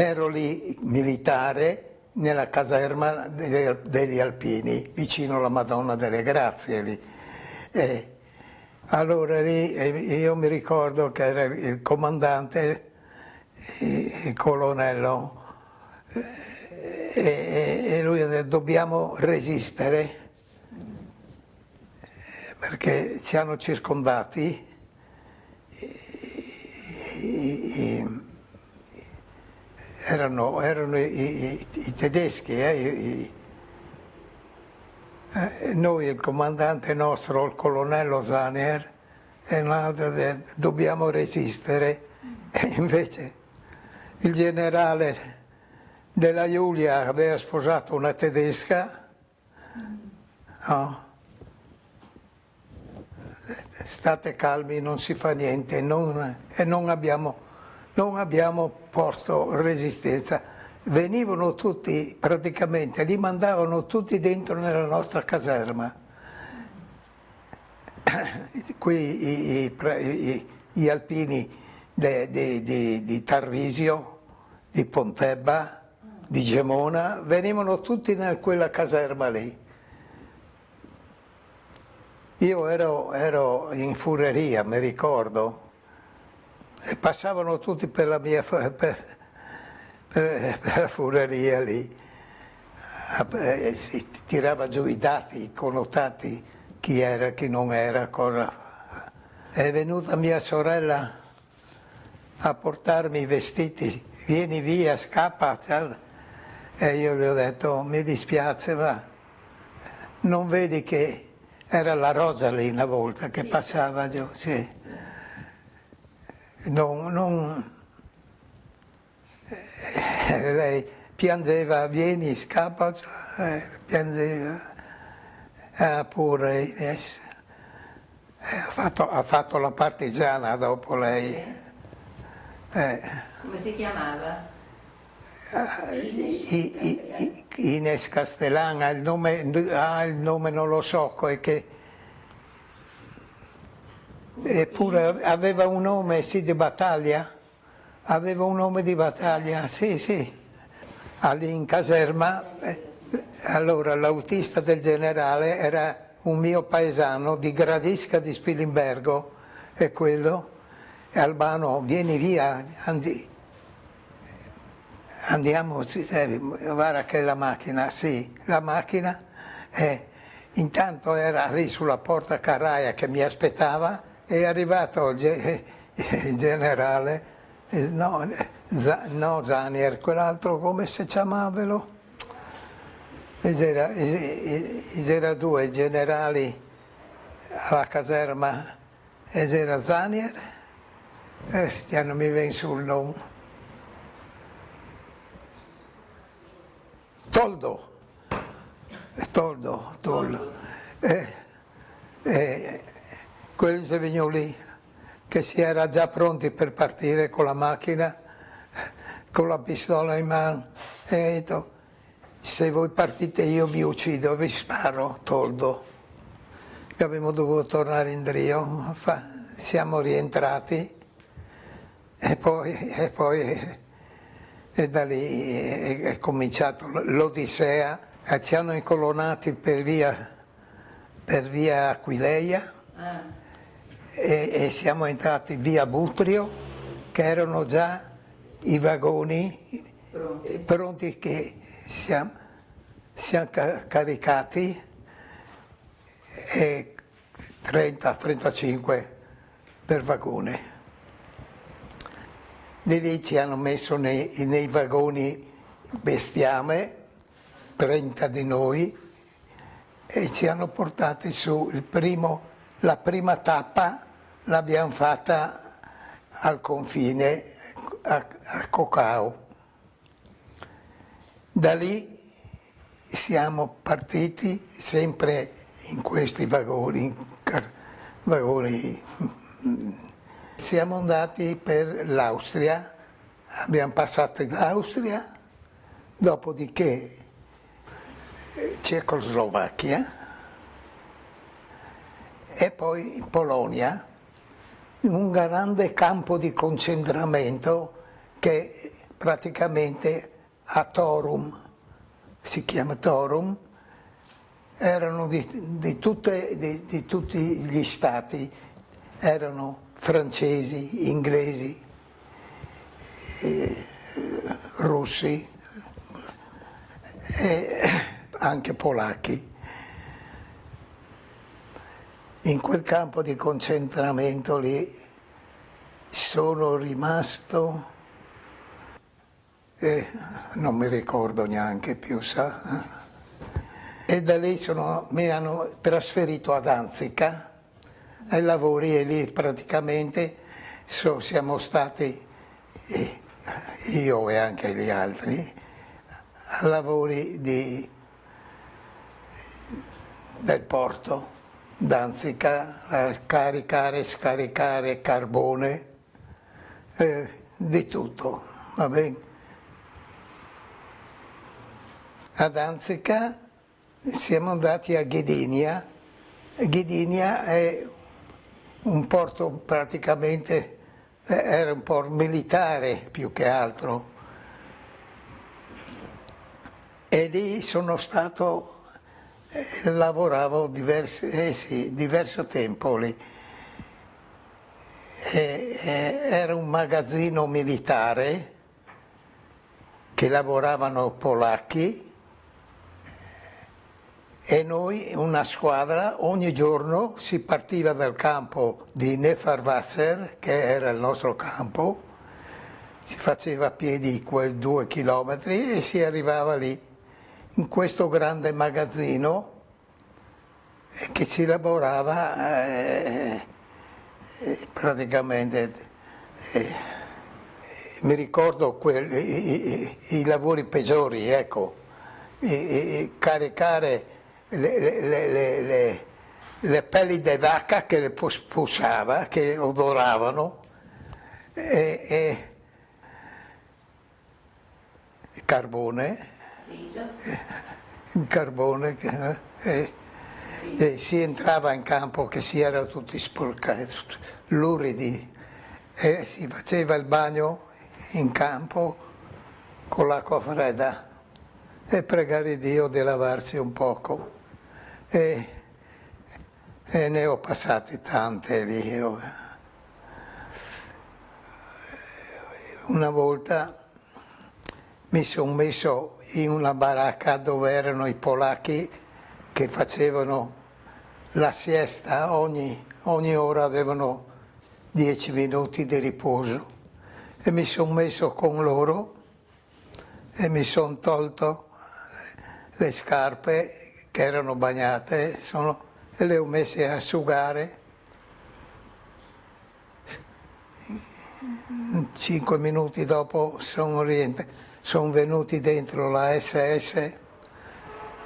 ero lì militare nella caserma degli Alpini, vicino alla Madonna delle Grazie lì. Allora lì io mi ricordo che era il comandante, il colonnello, e lui ha detto dobbiamo resistere perché ci hanno circondati. Erano i tedeschi, noi, il comandante nostro, il colonnello Zanier, e un altro dobbiamo resistere, e invece il generale della Giulia aveva sposato una tedesca, no? State calmi, non si fa niente, e non abbiamo posto resistenza. Venivano tutti, praticamente, li mandavano tutti dentro nella nostra caserma. Qui gli alpini di Tarvisio, di Pontebba, di Gemona, venivano tutti in quella caserma lì. Io ero in fureria, mi ricordo, e passavano tutti per la mia per la fureria lì, si tirava giù i dati, i connotati, chi era, chi non era, cosa. È venuta mia sorella a portarmi i vestiti, vieni via, scappa, e io le ho detto mi dispiace, ma non vedi che era la Rosa lì una volta che passava giù, sì. Lei piangeva, vieni, scappa, piangeva, pure, ha fatto la partigiana dopo lei. Come si chiamava? Ines Castellana, il nome non lo so, eppure aveva un nome, sì, di battaglia. Aveva un nome di battaglia, sì. Lì in caserma, allora l'autista del generale era un mio paesano di Gradisca di Spilimbergo, e quello, Albano, vieni via, andiamo, guarda che la macchina, sì, la macchina, intanto era lì sulla porta carraia che mi aspettava, è arrivato il generale. No, Zanier, quell'altro come si chiamavano? C'era due generali alla caserma, e c'era Zanier, non mi viene sul nome. Toldo. Quelli si venivano lì, che si era già pronti per partire con la macchina, con la pistola in mano, e ha detto, se voi partite io vi uccido, vi sparo, Toldo. E abbiamo dovuto tornare in Drio, siamo rientrati, e poi da lì è cominciato l'Odissea, ci hanno incolonnati per via Aquileia, e siamo entrati via Butrio, che erano già i vagoni pronti che siamo caricati, e 30-35 per vagone. Di lì ci hanno messo nei vagoni bestiame, 30 di noi, e ci hanno portati su la prima tappa l'abbiamo fatta al confine a Cocao. Da lì siamo partiti sempre in questi vagoni. Siamo andati per l'Austria, abbiamo passato l'Austria, dopodiché Cecoslovacchia, e poi in Polonia, in un grande campo di concentramento che praticamente a Torum, si chiama Torum, erano di tutti gli stati, erano francesi, inglesi, russi e anche polacchi. In quel campo di concentramento lì sono rimasto, non mi ricordo neanche più, sa? E da lì mi hanno trasferito a Danzica ai lavori e lì praticamente siamo stati, io e anche gli altri, a lavori del porto. Danzica, a caricare e scaricare carbone, di tutto, va bene? A Danzica siamo andati a Gdynia. Gdynia è un porto praticamente, era un porto militare più che altro, e lì sono stato, lavoravo diverso tempo lì. Era un magazzino militare che lavoravano polacchi e noi, una squadra, ogni giorno si partiva dal campo di Nefarwasser, che era il nostro campo, si faceva a piedi quei 2 chilometri e si arrivava lì, in questo grande magazzino che ci lavorava praticamente. Mi ricordo i lavori peggiori, ecco, caricare le pelli di vacca che le pussava, che odoravano, e carbone, il carbone, e si entrava in campo che si era tutti sporcati, luridi, e si faceva il bagno in campo con l'acqua fredda e pregare Dio di lavarsi un poco. E ne ho passate tante lì. Una volta mi sono messo in una baracca dove erano i polacchi che facevano la siesta, ogni ora avevano 10 minuti di riposo, e mi sono messo con loro e mi sono tolto le scarpe che erano bagnate e le ho messe a asciugare. 5 minuti dopo sono venuti dentro la SS,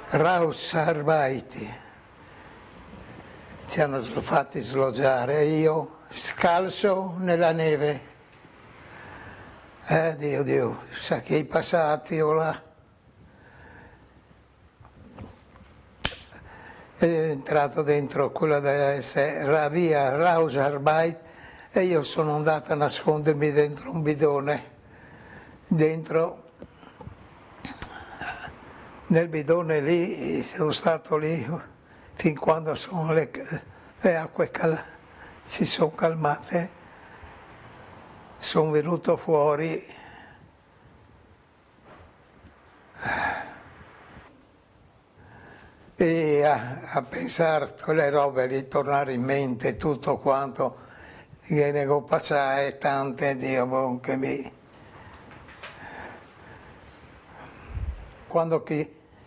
Rausarbeit, ci hanno fatti sloggiare e io scalzo nella neve. Dio, sa che i passati o là. È entrato dentro quella della via Rausarbeit e io sono andato a nascondermi dentro un bidone. Nel bidone lì, sono stato lì fin quando le acque si sono calmate, sono venuto fuori. E a pensare a quelle robe, ritornare in mente tutto quanto che ne ho passate, tante, Dio, che quando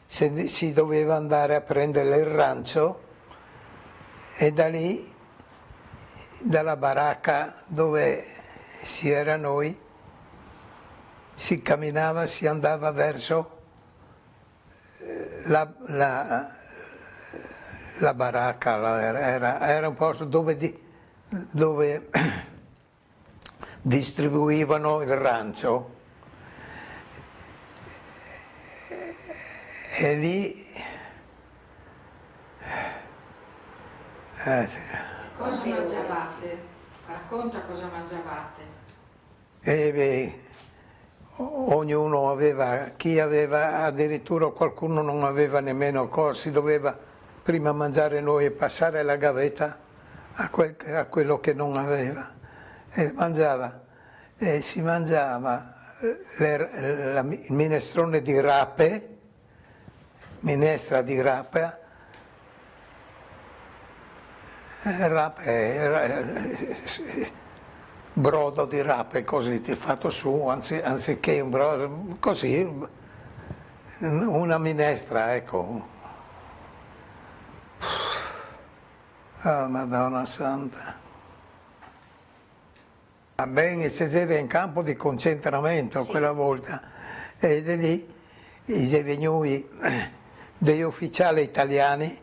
si doveva andare a prendere il rancio, e da lì, dalla baracca dove si era noi, si camminava, si andava verso la baracca, era un posto dove distribuivano il rancio, e lì cosa mangiavate? Racconta cosa mangiavate. ognuno aveva, chi aveva addirittura qualcuno non aveva nemmeno corsi, doveva prima mangiare noi e passare la gavetta a quello che non aveva, e mangiava, e si mangiava il minestrone di rape, minestra di rape, brodo di rape così fatto su, anziché un brodo, così, una minestra, ecco. Oh, Madonna Santa. Ben, c'era in campo di concentramento quella volta, e lì sono venuti degli ufficiali italiani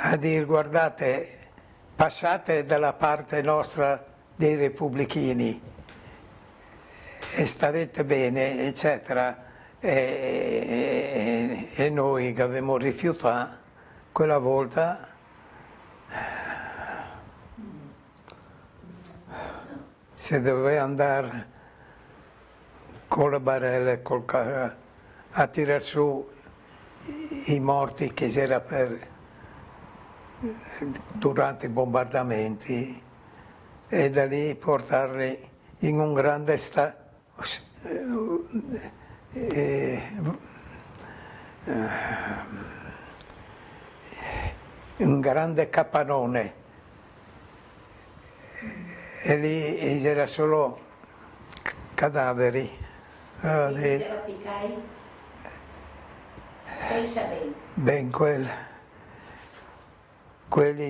a dire: guardate, passate dalla parte nostra dei repubblichini e starete bene, eccetera. E noi che avevamo rifiutato quella volta, se doveva andare con le barelle a tirar su i morti che c'era durante i bombardamenti, e da lì portarli in un grande un grande capannone, e lì c'era solo cadaveri. Ben, quelli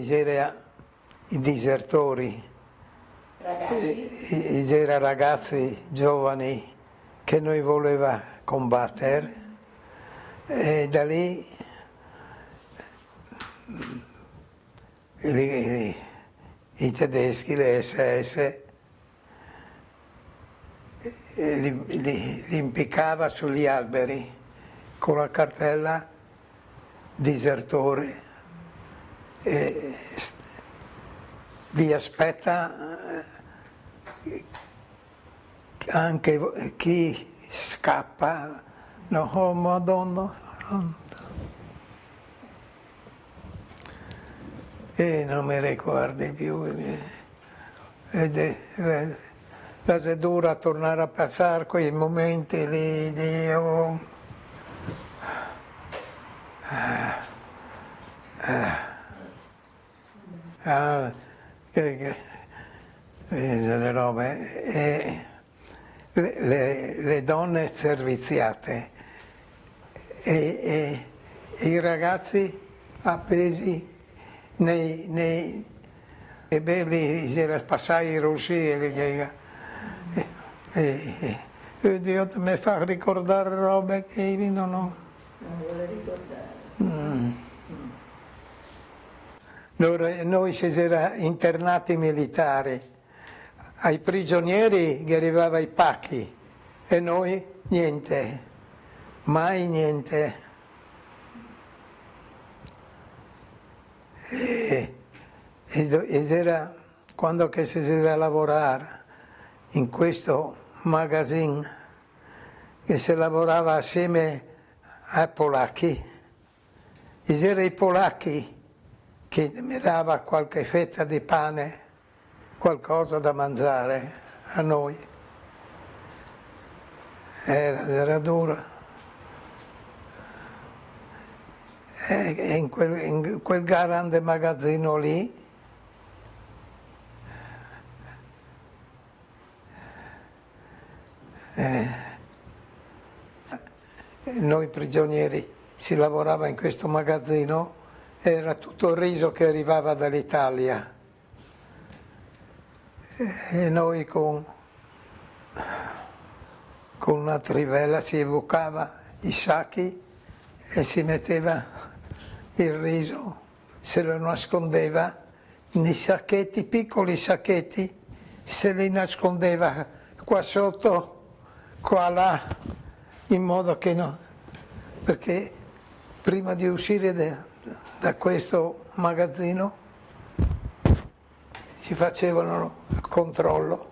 erano i disertori, c'erano ragazzi giovani che noi voleva combattere, e da lì i tedeschi, le SS, li impiccava sugli alberi con la cartella disertore, e vi aspetta anche chi scappa. No, oh Madonna. E non mi ricordi più. La sedura tornare a passare quei momenti lì di le robe, e le donne serviziate e i ragazzi appesi nei belli, c'era passare i russi e Dio mi fa ricordare robe che non vuole ricordare. Noi ci siamo internati militari, ai prigionieri gli arrivava i pacchi e noi niente, mai niente. E era quando che si era a lavorare in questo magazine, che si lavorava assieme ai polacchi, c'erano i polacchi che mi dava qualche fetta di pane, qualcosa da mangiare a noi. Era dura. E in quel grande magazzino lì noi prigionieri si lavorava in questo magazzino, era tutto il riso che arrivava dall'Italia, e noi con una trivella si bucava i sacchi e si metteva il riso, se lo nascondeva nei sacchetti, piccoli sacchetti, se li nascondeva qua sotto, qua là, in modo che no, perché prima di uscire da questo magazzino si facevano il controllo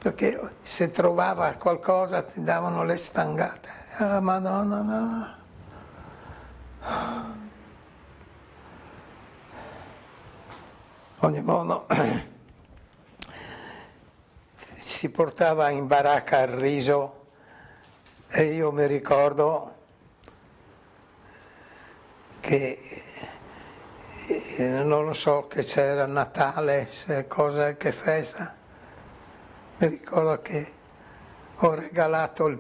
perché se trovava qualcosa ti davano le stangate. Ah, Madonna, no. Ogni modo si portava in baracca il riso e io mi ricordo che non lo so, che c'era Natale, se cosa, che festa. Mi ricordo che ho regalato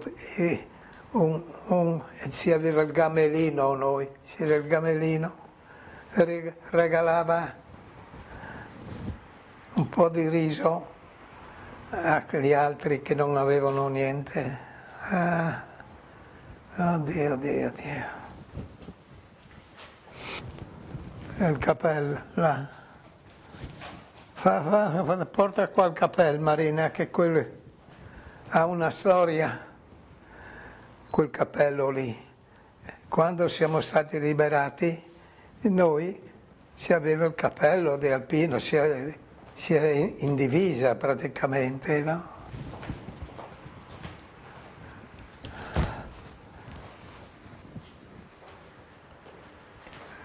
si aveva il gamelino noi, c'era il gamelino, regalava un po' di riso agli altri che non avevano niente. Ah, oddio, oddio, oddio. Il cappello, là. Porta qua il cappello, Marina, che quello ha una storia, quel cappello lì. Quando siamo stati liberati, noi si aveva il cappello di alpino, si è in divisa praticamente, no?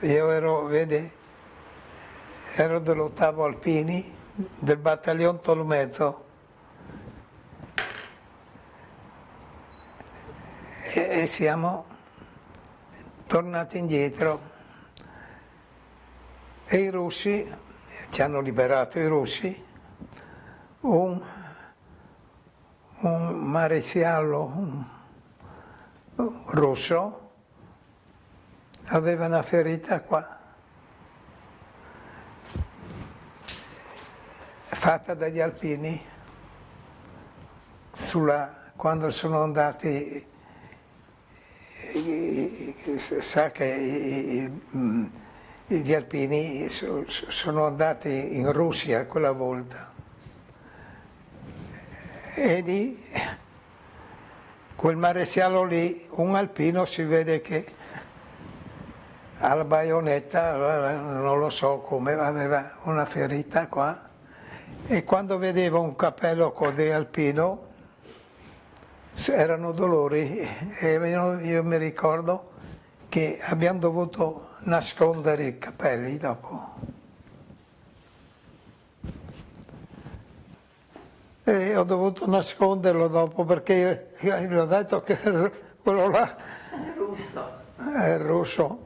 Io ero, vedi, ero dell'8° Alpini, del battaglione Tolmezzo, e siamo tornati indietro e i russi, ci hanno liberato i russi, un maresciallo russo aveva una ferita qua, fatta dagli alpini, quando sono andati, sa che gli alpini sono andati in Russia quella volta, e lì, quel maresciallo lì, un alpino si vede che alla baionetta, non lo so come, aveva una ferita qua, e quando vedeva un cappello così alpino erano dolori, e io mi ricordo che abbiamo dovuto nascondere i capelli dopo. E ho dovuto nasconderlo dopo perché gli ho detto che quello là È russo. è russo.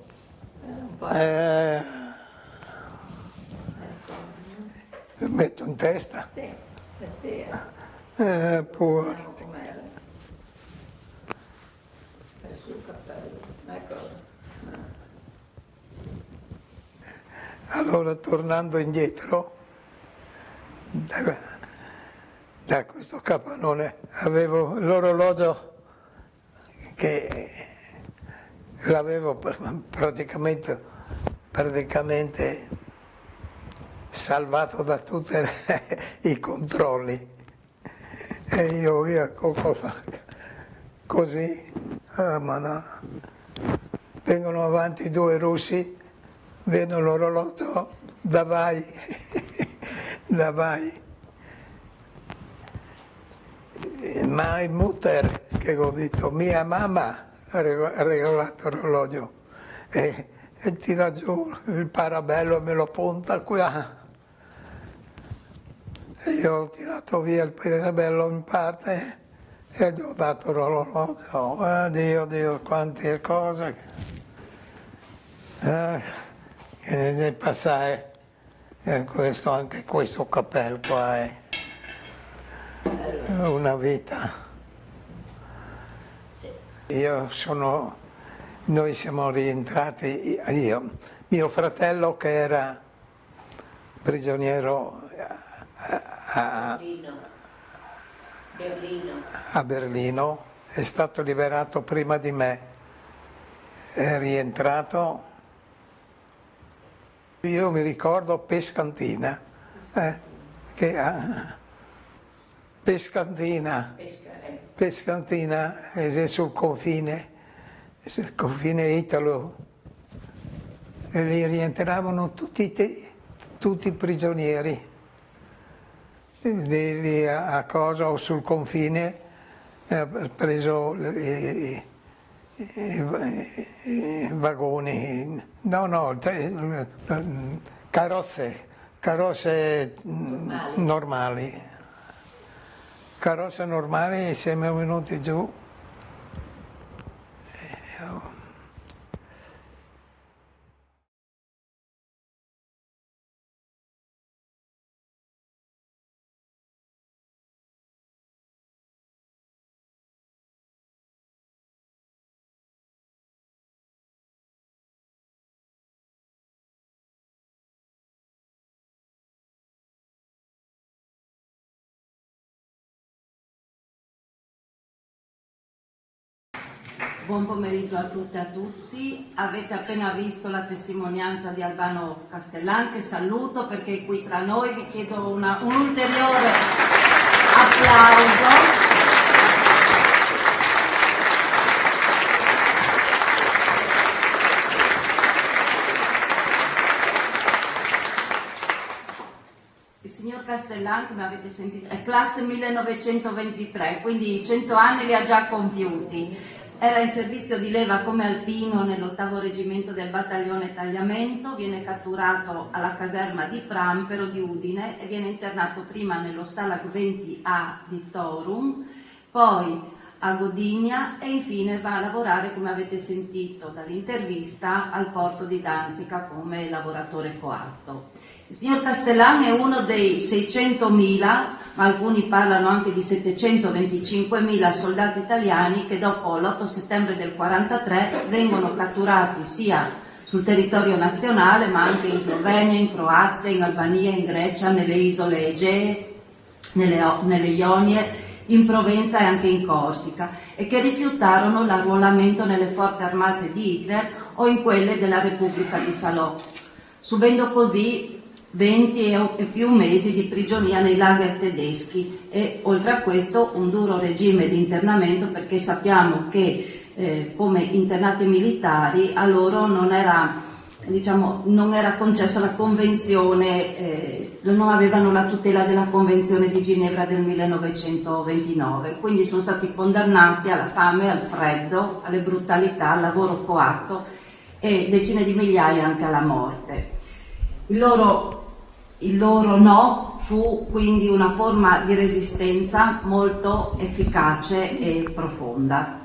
Metto in testa. Sì, sì. Pure. Com'era? È sul cappello. Ecco. Allora, tornando indietro, da questo capannone avevo l'orologio che l'avevo praticamente salvato da tutti i controlli, e io così, ma no. Vengono avanti 2 russi, vedono l'orologio, davai, davai. Ma il mutter, che ho detto, mia mamma ha regalato l'orologio, e tira giù il parabello e me lo punta qua. E io ho tirato via il parabello in parte e gli ho dato l'orologio. Dio, Dio, quante cose che ne passai. Anche questo cappello qua è una vita. Noi siamo rientrati, mio fratello che era prigioniero a Berlino, è stato liberato prima di me, è rientrato. Io mi ricordo Pescantina, Pescantina è sul confine italo, e lì rientravano tutti prigionieri. lì a cosa o sul confine, ha preso i vagoni, carrozze normali. Carrozze normali, siamo venuti giù. Buon pomeriggio a tutte e a tutti. Avete appena visto la testimonianza di Albano Castellan, che saluto perché è qui tra noi. Vi chiedo un ulteriore applauso. Il signor Castellan, come avete sentito, è classe 1923, quindi 100 anni li ha già compiuti. Era in servizio di leva come alpino nell'8° reggimento del battaglione Tagliamento, viene catturato alla caserma di Prampero di Udine e viene internato prima nello Stalag 20A di Torum, poi a Godinia e infine va a lavorare, come avete sentito dall'intervista, al porto di Danzica come lavoratore coatto. Il signor Castellan è uno dei 600.000, ma alcuni parlano anche di 725.000 soldati italiani che dopo l'8 settembre del 1943 vengono catturati sia sul territorio nazionale ma anche in Slovenia, in Croazia, in Albania, in Grecia, nelle isole Egee, nelle Ionie, in Provenza e anche in Corsica, e che rifiutarono l'arruolamento nelle forze armate di Hitler o in quelle della Repubblica di Salò, subendo così 20 e più mesi di prigionia nei lager tedeschi e oltre a questo un duro regime di internamento, perché sappiamo che come internati militari a loro non era concessa la convenzione, non avevano la tutela della Convenzione di Ginevra del 1929, quindi sono stati condannati alla fame, al freddo, alle brutalità, al lavoro coatto e decine di migliaia anche alla morte. Il loro no fu quindi una forma di resistenza molto efficace e profonda.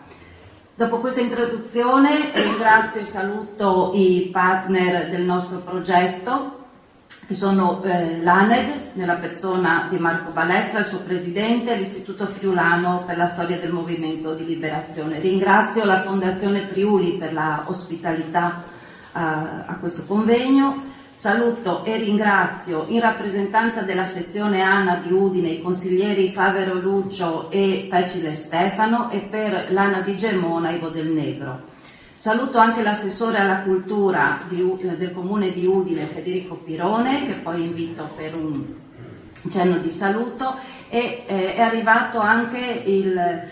Dopo questa introduzione ringrazio e saluto i partner del nostro progetto, che sono l'ANED, nella persona di Marco Balestra, il suo presidente, e l'Istituto Friulano per la Storia del Movimento di Liberazione. Ringrazio la Fondazione Friuli per la ospitalità a questo convegno. Saluto e ringrazio in rappresentanza della sezione ANA di Udine i consiglieri Favero Lucio e Pecile Stefano e per l'ANA di Gemona Ivo Del Negro. Saluto anche l'assessore alla cultura del comune di Udine Federico Pirone, che poi invito per un cenno di saluto, e è arrivato anche il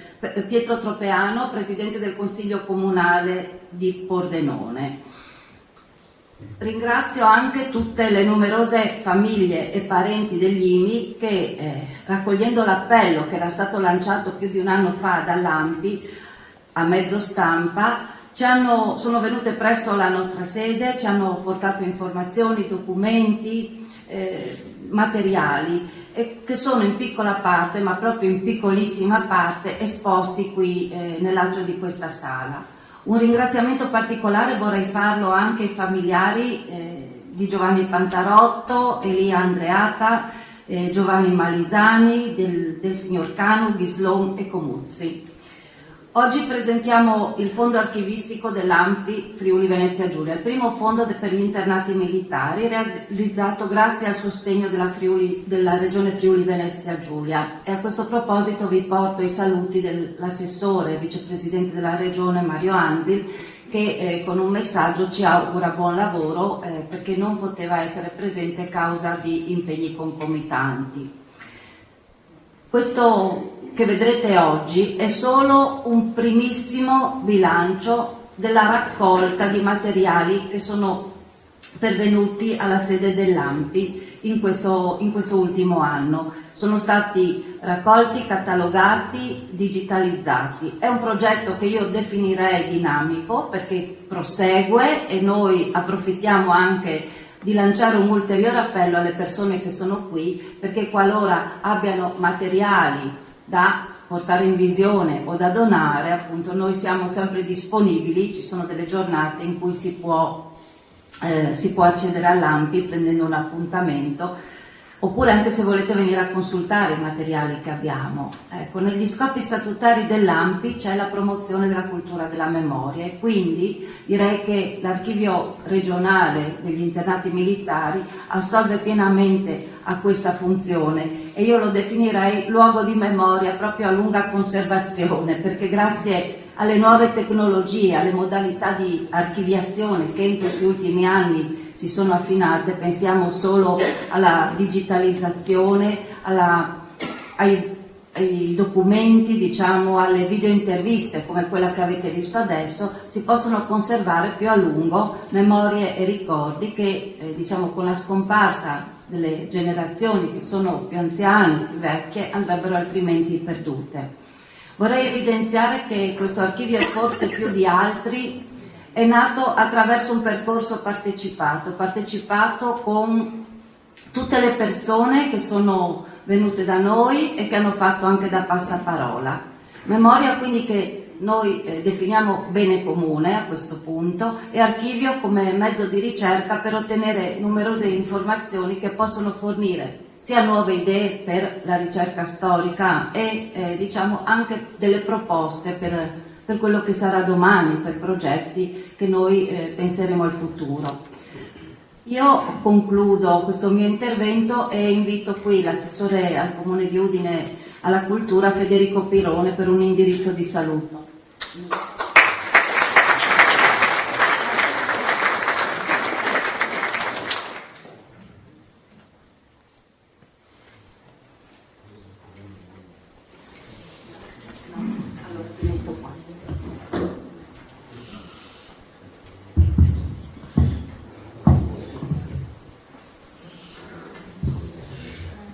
Pietro Tropeano, presidente del Consiglio Comunale di Pordenone. Ringrazio anche tutte le numerose famiglie e parenti degli IMI che, raccogliendo l'appello che era stato lanciato più di un anno fa dall'ANPI a mezzo stampa, sono venute presso la nostra sede, ci hanno portato informazioni, documenti, materiali che sono in piccola parte, ma proprio in piccolissima parte, esposti qui nell'altro di questa sala. Un ringraziamento particolare vorrei farlo anche ai familiari di Giovanni Pantarotto, Elia Andreata, Giovanni Malisani, del signor Canu, Ghislon e Comuzzi. Oggi presentiamo il fondo archivistico dell'ANPI Friuli Venezia Giulia, il primo fondo per gli internati militari realizzato grazie al sostegno della Regione Friuli Venezia Giulia. E a questo proposito vi porto i saluti dell'assessore e vicepresidente della Regione Mario Anzil, che con un messaggio ci augura buon lavoro perché non poteva essere presente a causa di impegni concomitanti. Questo che vedrete oggi è solo un primissimo bilancio della raccolta di materiali che sono pervenuti alla sede dell'ANPI in questo ultimo anno. Sono stati raccolti, catalogati, digitalizzati. È un progetto che io definirei dinamico perché prosegue, e noi approfittiamo anche di lanciare un ulteriore appello alle persone che sono qui, perché qualora abbiano materiali da portare in visione o da donare, appunto noi siamo sempre disponibili. Ci sono delle giornate in cui si può accedere all'ANPI prendendo un appuntamento, oppure anche se volete venire a consultare i materiali che abbiamo. Ecco, negli scopi statutari dell'ANPI c'è la promozione della cultura della memoria, e quindi direi che l'archivio regionale degli internati militari assolve pienamente a questa funzione, e io lo definirei luogo di memoria proprio a lunga conservazione, perché grazie alle nuove tecnologie, alle modalità di archiviazione che in questi ultimi anni si sono affinate, pensiamo solo alla digitalizzazione, ai documenti, diciamo, alle videointerviste come quella che avete visto adesso, si possono conservare più a lungo memorie e ricordi che, diciamo, con la scomparsa delle generazioni che sono più anziane, più vecchie, andrebbero altrimenti perdute. Vorrei evidenziare che questo archivio, forse più di altri, è nato attraverso un percorso partecipato con tutte le persone che sono venute da noi e che hanno fatto anche da passaparola. Memoria quindi che noi definiamo bene comune a questo punto, e archivio come mezzo di ricerca per ottenere numerose informazioni che possono fornire sia nuove idee per la ricerca storica e diciamo anche delle proposte per quello che sarà domani, per progetti che noi penseremo al futuro. Io concludo questo mio intervento e invito qui l'assessore al Comune di Udine alla Cultura, Federico Pirone, per un indirizzo di saluto.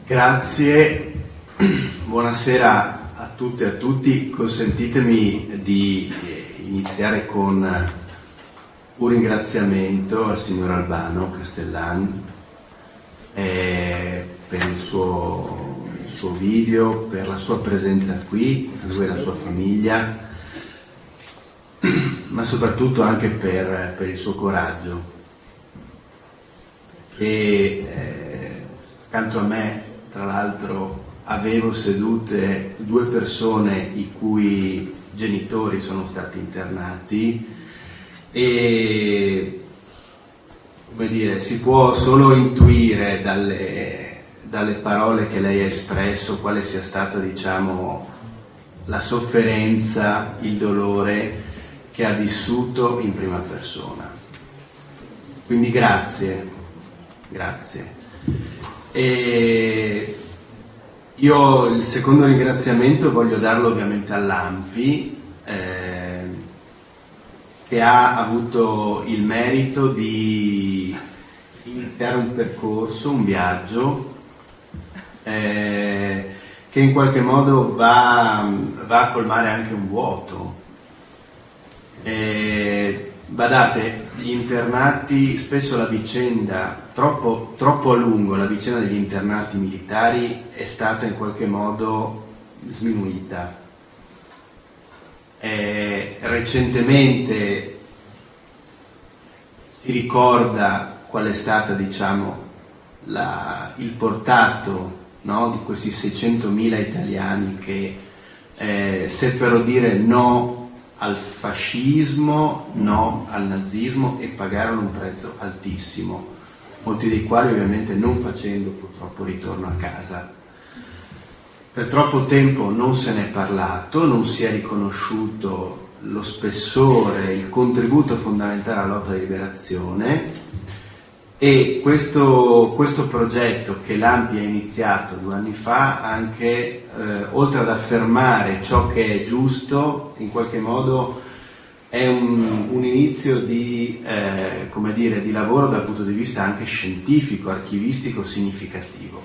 Grazie, buonasera a tutte e a tutti. Consentitemi di iniziare con un ringraziamento al signor Albano Castellan per il suo video, per la sua presenza qui, a lui e la sua famiglia, ma soprattutto anche per il suo coraggio, che accanto a me, tra l'altro, avevo sedute due persone i cui genitori sono stati internati, e, come dire, si può solo intuire dalle parole che lei ha espresso quale sia stata, diciamo, la sofferenza, il dolore che ha vissuto in prima persona. Quindi grazie. E io il secondo ringraziamento voglio darlo ovviamente all'ANPI, che ha avuto il merito di iniziare un percorso, un viaggio che in qualche modo va a colmare anche un vuoto. Badate, gli internati, spesso la vicenda, troppo a lungo, la vicenda degli internati militari è stata in qualche modo sminuita. Recentemente si ricorda qual è stata, diciamo, il portato, no, di questi 600.000 italiani che seppero dire no al fascismo, no al nazismo, e pagarono un prezzo altissimo, molti dei quali ovviamente non facendo purtroppo ritorno a casa. Per troppo tempo non se ne è parlato, non si è riconosciuto lo spessore, il contributo fondamentale alla lotta di liberazione, e questo progetto che l'ANPI ha iniziato 2 anni fa, anche oltre ad affermare ciò che è giusto, in qualche modo è un inizio di, come dire, di lavoro dal punto di vista anche scientifico, archivistico, significativo.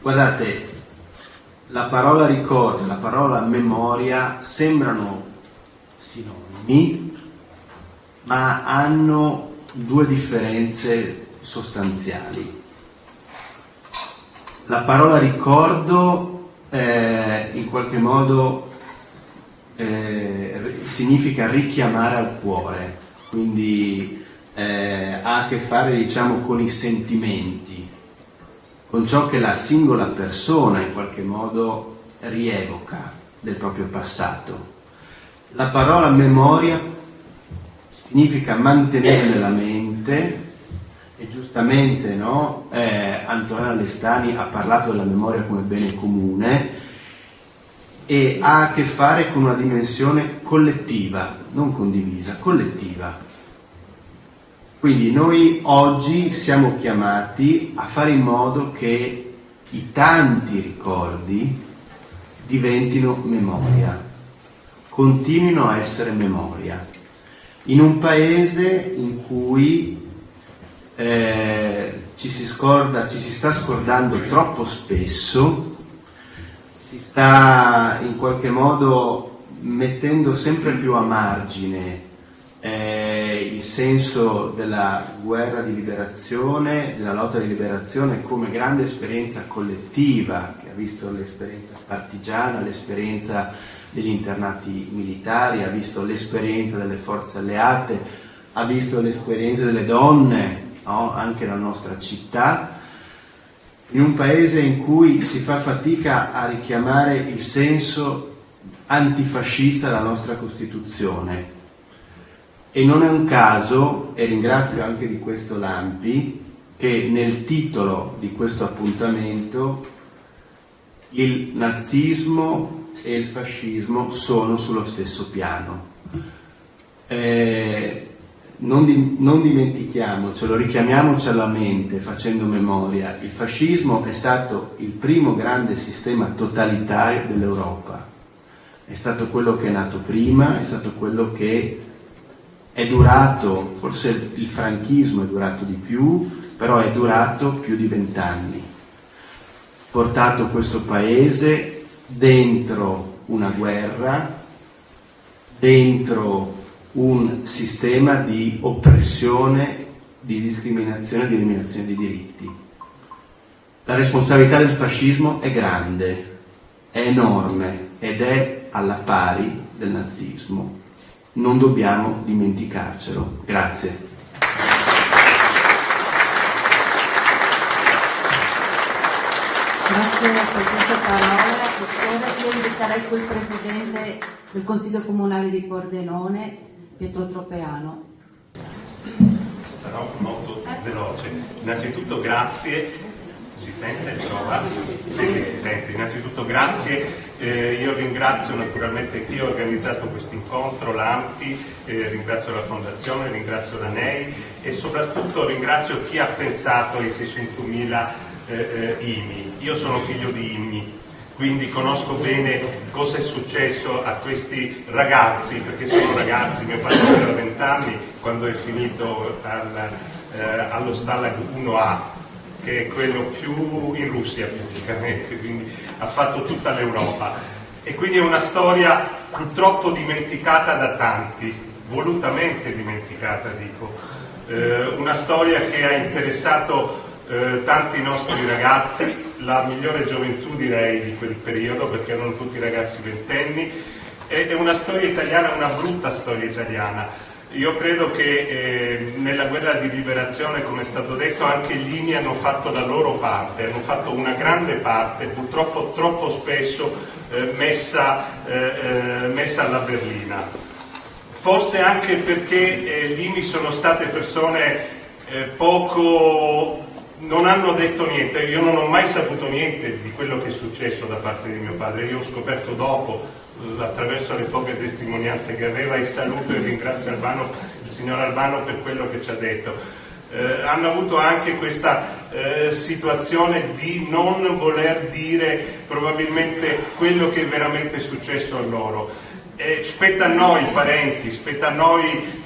Guardate, la parola ricordo e la parola memoria sembrano sinonimi, ma hanno due differenze sostanziali. La parola ricordo in qualche modo significa richiamare al cuore, quindi ha a che fare, diciamo, con i sentimenti, con ciò che la singola persona in qualche modo rievoca del proprio passato. La parola memoria significa mantenere nella mente, e giustamente, no? Antonella Lestani ha parlato della memoria come bene comune, e ha a che fare con una dimensione collettiva, non condivisa, collettiva. Quindi noi oggi siamo chiamati a fare in modo che i tanti ricordi diventino memoria, continuino a essere memoria, in un paese in cui ci si sta scordando troppo spesso, si sta in qualche modo mettendo sempre più a margine il senso della guerra di liberazione, della lotta di liberazione come grande esperienza collettiva, che ha visto l'esperienza partigiana, l'esperienza degli internati militari, ha visto l'esperienza delle forze alleate, ha visto l'esperienza delle donne, no? Anche nella nostra città, in un paese in cui si fa fatica a richiamare il senso antifascista della nostra Costituzione. E non è un caso, e ringrazio anche di questo Lampi, che nel titolo di questo appuntamento il nazismo e il fascismo sono sullo stesso piano. Non dimentichiamocelo, richiamiamoci alla mente facendo memoria. Il fascismo è stato il primo grande sistema totalitario dell'Europa. È stato quello che è nato prima, è stato quello che è durato, forse il franchismo è durato di più, però è durato più di 20 anni. Portato questo paese dentro una guerra, dentro un sistema di oppressione, di discriminazione, di eliminazione di diritti. La responsabilità del fascismo è grande, è enorme ed è alla pari del nazismo. Non dobbiamo dimenticarcelo. Grazie. Grazie per queste parole, professore. Io inviterei qui il presidente del Consiglio Comunale di Pordenone, Pietro Tropeano. Sarò molto veloce. Innanzitutto grazie. Si sente? Prova? Sì, si sente. Innanzitutto grazie. Io ringrazio naturalmente chi ha organizzato questo incontro, l'AMPI, ringrazio la Fondazione, ringrazio la NEI e soprattutto ringrazio chi ha pensato ai 600.000 IMI. Io sono figlio di IMI, quindi conosco bene cosa è successo a questi ragazzi, perché sono ragazzi. Mio padre aveva 20 anni quando è finito allo Stalag 1A, che è quello più in Russia praticamente, quindi ha fatto tutta l'Europa. E quindi è una storia purtroppo dimenticata da tanti, volutamente dimenticata dico, una storia che ha interessato tanti nostri ragazzi, la migliore gioventù direi di quel periodo, perché erano tutti ragazzi ventenni. È una storia italiana, una brutta storia italiana. Io credo che nella guerra di liberazione, come è stato detto, anche gli IMI hanno fatto la loro parte, hanno fatto una grande parte, purtroppo troppo spesso messa alla berlina. Forse anche perché gli IMI sono state persone non hanno detto niente. Io non ho mai saputo niente di quello che è successo da parte di mio padre, io ho scoperto dopo, attraverso le poche testimonianze che aveva, e saluto e ringrazio il signor Albano per quello che ci ha detto. hanno avuto anche questa situazione di non voler dire probabilmente quello che è veramente successo a loro. Spetta a noi parenti, spetta a noi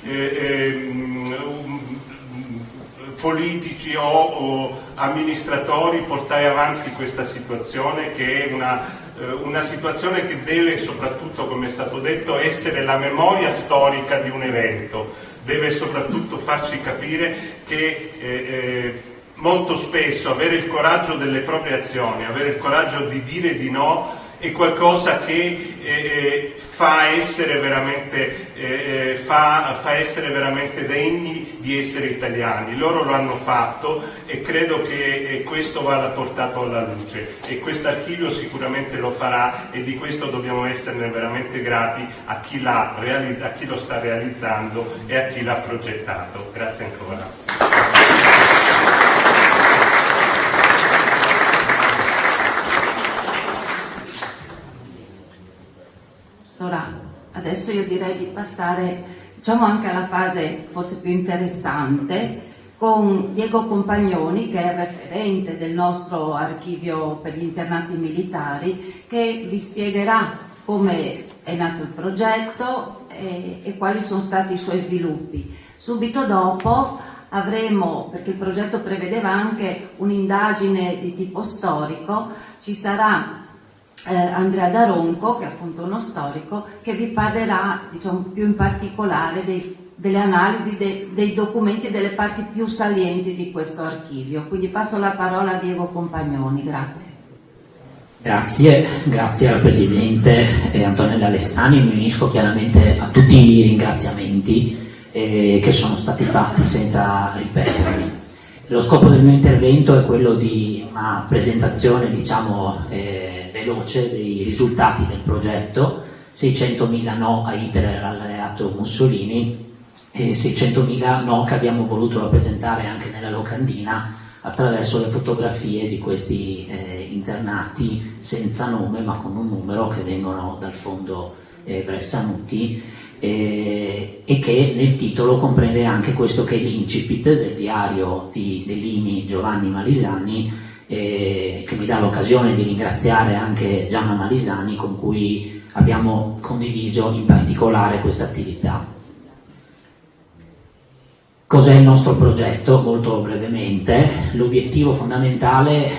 politici o amministratori portare avanti questa situazione, che è una situazione che deve soprattutto, come è stato detto, essere la memoria storica di un evento, deve soprattutto farci capire che molto spesso avere il coraggio delle proprie azioni, avere il coraggio di dire di no è qualcosa che fa essere veramente degni di essere italiani. Loro lo hanno fatto e credo che questo vada portato alla luce, e questo archivio sicuramente lo farà, e di questo dobbiamo esserne veramente grati a chi lo sta realizzando e a chi l'ha progettato. Grazie ancora. Allora, adesso io direi di passare, diciamo, anche alla fase forse più interessante, con Diego Compagnoni, che è il referente del nostro archivio per gli internati militari, che vi spiegherà come è nato il progetto e quali sono stati i suoi sviluppi. Subito dopo avremo, perché il progetto prevedeva anche un'indagine di tipo storico, ci sarà Andrea Daronco, che è appunto uno storico, che vi parlerà, diciamo, più in particolare delle analisi dei documenti e delle parti più salienti di questo archivio. Quindi passo la parola a Diego Compagnoni. Grazie. Grazie al Presidente Antonella Lestani. Mi unisco chiaramente a tutti i ringraziamenti che sono stati fatti, senza ripetermi. Lo scopo del mio intervento è quello di una presentazione, diciamo, veloce dei risultati del progetto: 600.000 no a Hitler all'alleato Mussolini, e 600.000 no che abbiamo voluto rappresentare anche nella locandina attraverso le fotografie di questi internati senza nome ma con un numero, che vengono dal fondo Bressanuti, e che nel titolo comprende anche questo che è l'incipit del diario di Dell'IMI Giovanni Malisani, che mi dà l'occasione di ringraziare anche Gianna Malisani, con cui abbiamo condiviso in particolare questa attività. Cos'è il nostro progetto? Molto brevemente, l'obiettivo fondamentale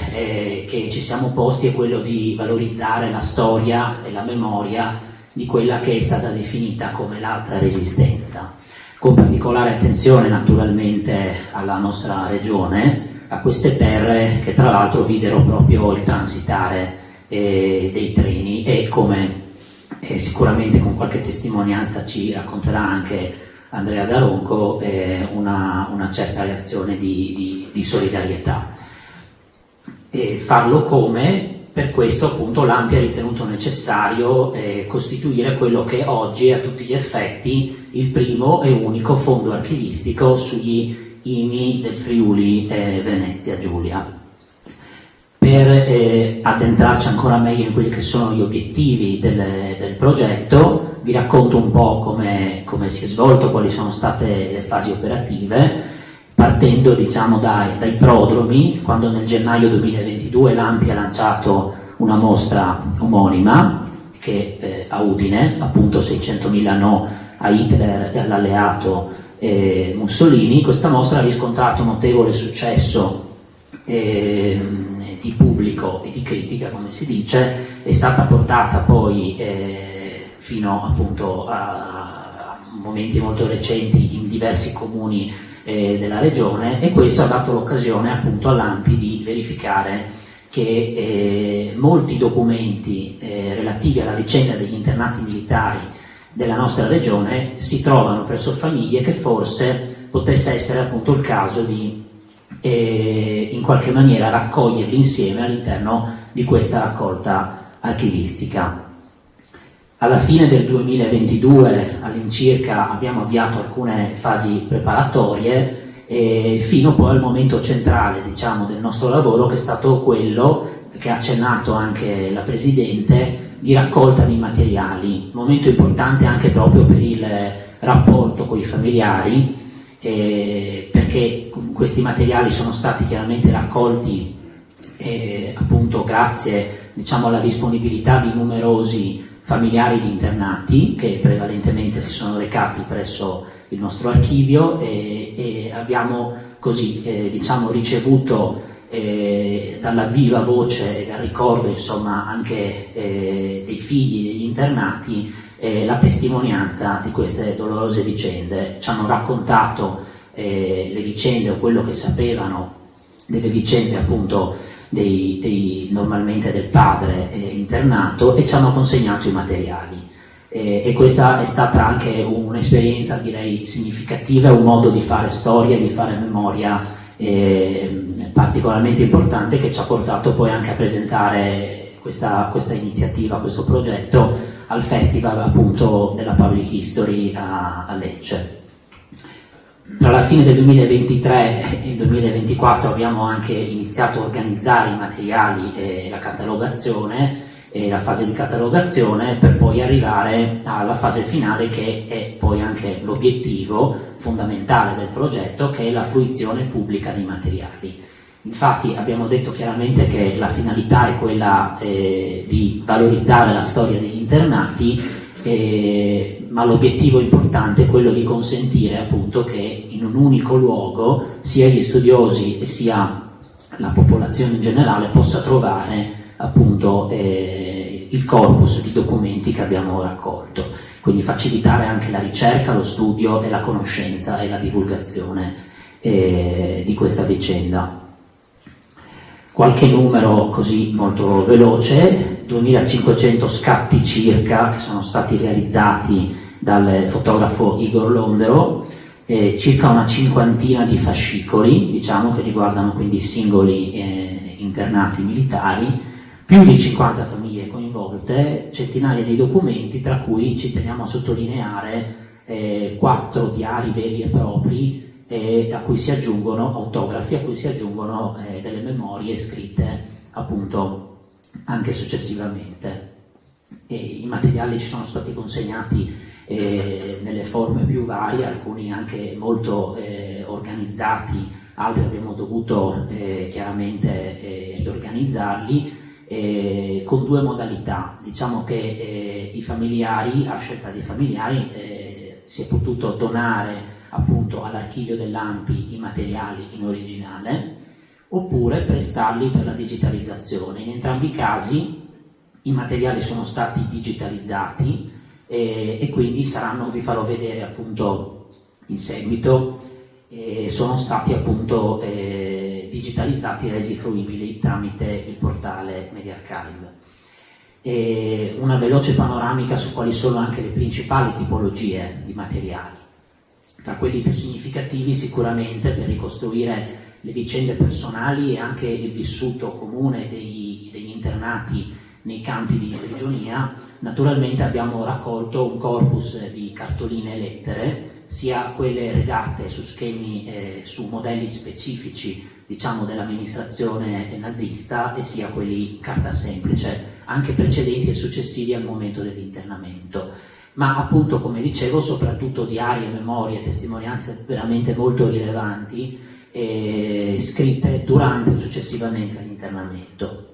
che ci siamo posti è quello di valorizzare la storia e la memoria di quella che è stata definita come l'altra resistenza, con particolare attenzione naturalmente alla nostra regione, a queste terre che tra l'altro videro proprio il transitare dei treni, e come sicuramente con qualche testimonianza ci racconterà anche Andrea Daronco, una certa reazione di solidarietà. E farlo come? Per questo appunto l'ANPI ha ritenuto necessario costituire quello che oggi è a tutti gli effetti il primo e unico fondo archivistico sugli IMI del Friuli Venezia Giulia. Per addentrarci ancora meglio in quelli che sono gli obiettivi del progetto, vi racconto un po' come si è svolto, quali sono state le fasi operative, partendo, diciamo, dai prodromi, quando nel gennaio 2022 l'ANPI ha lanciato una mostra omonima che a Udine, appunto 600.000 no a Hitler e all'alleato Mussolini. Questa mostra ha riscontrato notevole successo di pubblico e di critica, come si dice, è stata portata poi fino appunto a momenti molto recenti in diversi comuni della regione, e questo ha dato l'occasione appunto all'ANPI di verificare che molti documenti relativi alla vicenda degli internati militari della nostra regione si trovano presso famiglie che forse potesse essere appunto il caso di in qualche maniera raccoglierli insieme all'interno di questa raccolta archivistica. Alla fine del 2022 all'incirca abbiamo avviato alcune fasi preparatorie, fino poi al momento centrale, diciamo, del nostro lavoro, che è stato quello che ha accennato anche la Presidente, di raccolta dei materiali, momento importante anche proprio per il rapporto con i familiari, perché questi materiali sono stati chiaramente raccolti appunto grazie, diciamo, alla disponibilità di numerosi familiari di internati che prevalentemente si sono recati presso il nostro archivio, e abbiamo così diciamo ricevuto dalla viva voce e dal ricordo, insomma, anche dei figli degli internati la testimonianza di queste dolorose vicende. Ci hanno raccontato le vicende o quello che sapevano delle vicende appunto normalmente del padre internato, e ci hanno consegnato i materiali. E questa è stata anche un'esperienza, direi, significativa, un modo di fare storia, di fare memoria particolarmente importante, che ci ha portato poi anche a presentare questa iniziativa, questo progetto al Festival appunto della Public History a Lecce. Tra la fine del 2023 e il 2024 abbiamo anche iniziato a organizzare i materiali e la catalogazione, e la fase di catalogazione, per poi arrivare alla fase finale, che è poi anche l'obiettivo fondamentale del progetto, che è la fruizione pubblica dei materiali. Infatti abbiamo detto chiaramente che la finalità è quella di valorizzare la storia degli internati, ma l'obiettivo importante è quello di consentire appunto che in un unico luogo sia gli studiosi e sia la popolazione in generale possa trovare appunto il corpus di documenti che abbiamo raccolto, quindi facilitare anche la ricerca, lo studio e la conoscenza e la divulgazione di questa vicenda. Qualche numero così molto veloce: 2500 scatti circa che sono stati realizzati dal fotografo Igor Londero, circa una cinquantina di fascicoli, diciamo, che riguardano quindi singoli internati militari, più di 50 famiglie coinvolte, centinaia di documenti, tra cui ci teniamo a sottolineare 4 diari veri e propri, a cui si aggiungono autografi, a cui si aggiungono delle memorie scritte appunto anche successivamente. I materiali ci sono stati consegnati nelle forme più varie, alcuni anche molto organizzati, altri abbiamo dovuto chiaramente riorganizzarli con 2 modalità. Diciamo che i familiari, a scelta dei familiari, si è potuto donare appunto all'archivio dell'ANPI i materiali in originale, oppure prestarli per la digitalizzazione. In entrambi i casi i materiali sono stati digitalizzati e quindi saranno, vi farò vedere appunto in seguito, sono stati appunto digitalizzati e resi fruibili tramite il portale MediArchive. Una veloce panoramica su quali sono anche le principali tipologie di materiali. Tra quelli più significativi sicuramente, per ricostruire le vicende personali e anche il vissuto comune degli internati nei campi di prigionia, naturalmente abbiamo raccolto un corpus di cartoline e lettere, sia quelle redatte su schemi, su modelli specifici, diciamo, dell'amministrazione nazista, e sia quelli carta semplice, anche precedenti e successivi al momento dell'internamento. Ma appunto, come dicevo, soprattutto diari, memorie, testimonianze veramente molto rilevanti, scritte durante o successivamente all'internamento.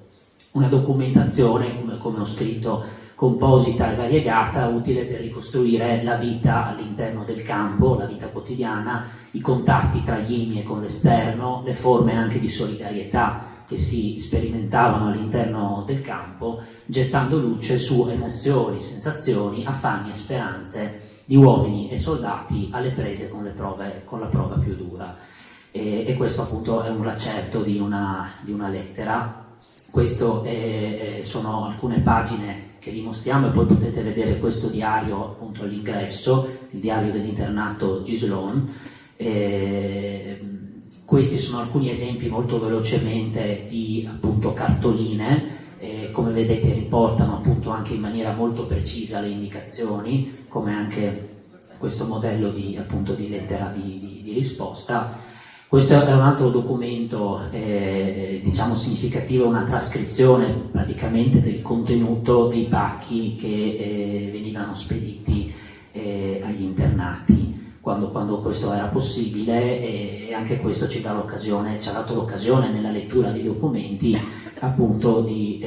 Una documentazione, come ho scritto, composita e variegata, utile per ricostruire la vita all'interno del campo, la vita quotidiana, i contatti tra gli IMI e con l'esterno, le forme anche di solidarietà che si sperimentavano all'interno del campo, gettando luce su emozioni, sensazioni, affanni e speranze di uomini e soldati alle prese con la prova più dura. E questo appunto è un lacerto di una lettera. Questo sono alcune pagine che vi mostriamo, e poi potete vedere questo diario appunto all'ingresso, il diario dell'internato Gislon. Questi sono alcuni esempi molto velocemente di appunto cartoline, come vedete riportano appunto anche in maniera molto precisa le indicazioni, come anche questo modello di lettera di risposta. Questo è un altro documento diciamo significativo, una trascrizione praticamente del contenuto dei pacchi che venivano spediti agli internati. quando questo era possibile, e anche questo ci ha dato l'occasione nella lettura dei documenti appunto di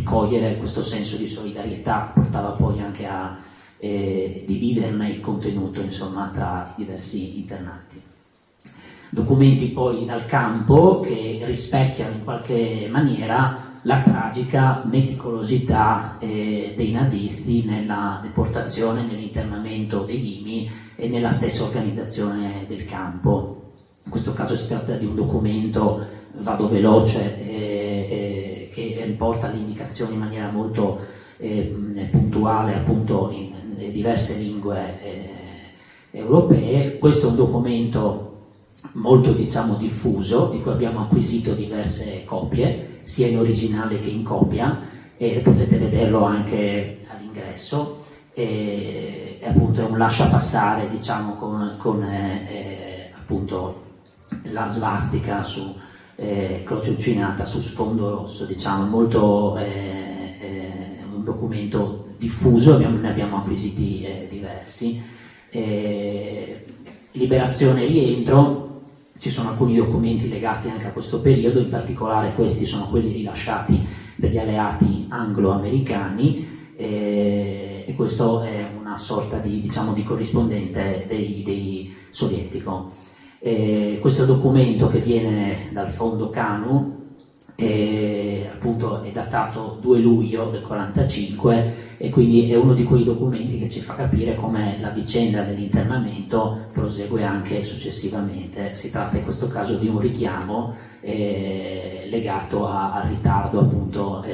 cogliere questo senso di solidarietà, portava poi anche a dividerne il contenuto, insomma, tra i diversi internati. Documenti poi dal campo che rispecchiano in qualche maniera la tragica meticolosità dei nazisti nella deportazione, nell'internamento dei Limi e nella stessa organizzazione del campo. In questo caso si tratta di un documento, vado veloce, che riporta le indicazioni in maniera molto puntuale, appunto in diverse lingue europee. Questo è un documento molto, diciamo, diffuso, di cui abbiamo acquisito diverse copie, sia in originale che in copia, e potete vederlo anche all'ingresso. Appunto è un lasciapassare, diciamo, con appunto la svastica su croce uncinata su sfondo rosso, diciamo, molto un documento diffuso, ne abbiamo acquisiti diversi. Liberazione e rientro. Ci sono alcuni documenti legati anche a questo periodo, in particolare questi sono quelli rilasciati dagli alleati anglo-americani, e questo è una sorta di, diciamo, di corrispondente dei sovietico. Questo documento, che viene dal fondo Kanu, appunto è datato 2 luglio del 45, e quindi è uno di quei documenti che ci fa capire come la vicenda dell'internamento prosegue anche successivamente. Si tratta in questo caso di un richiamo legato al ritardo, appunto,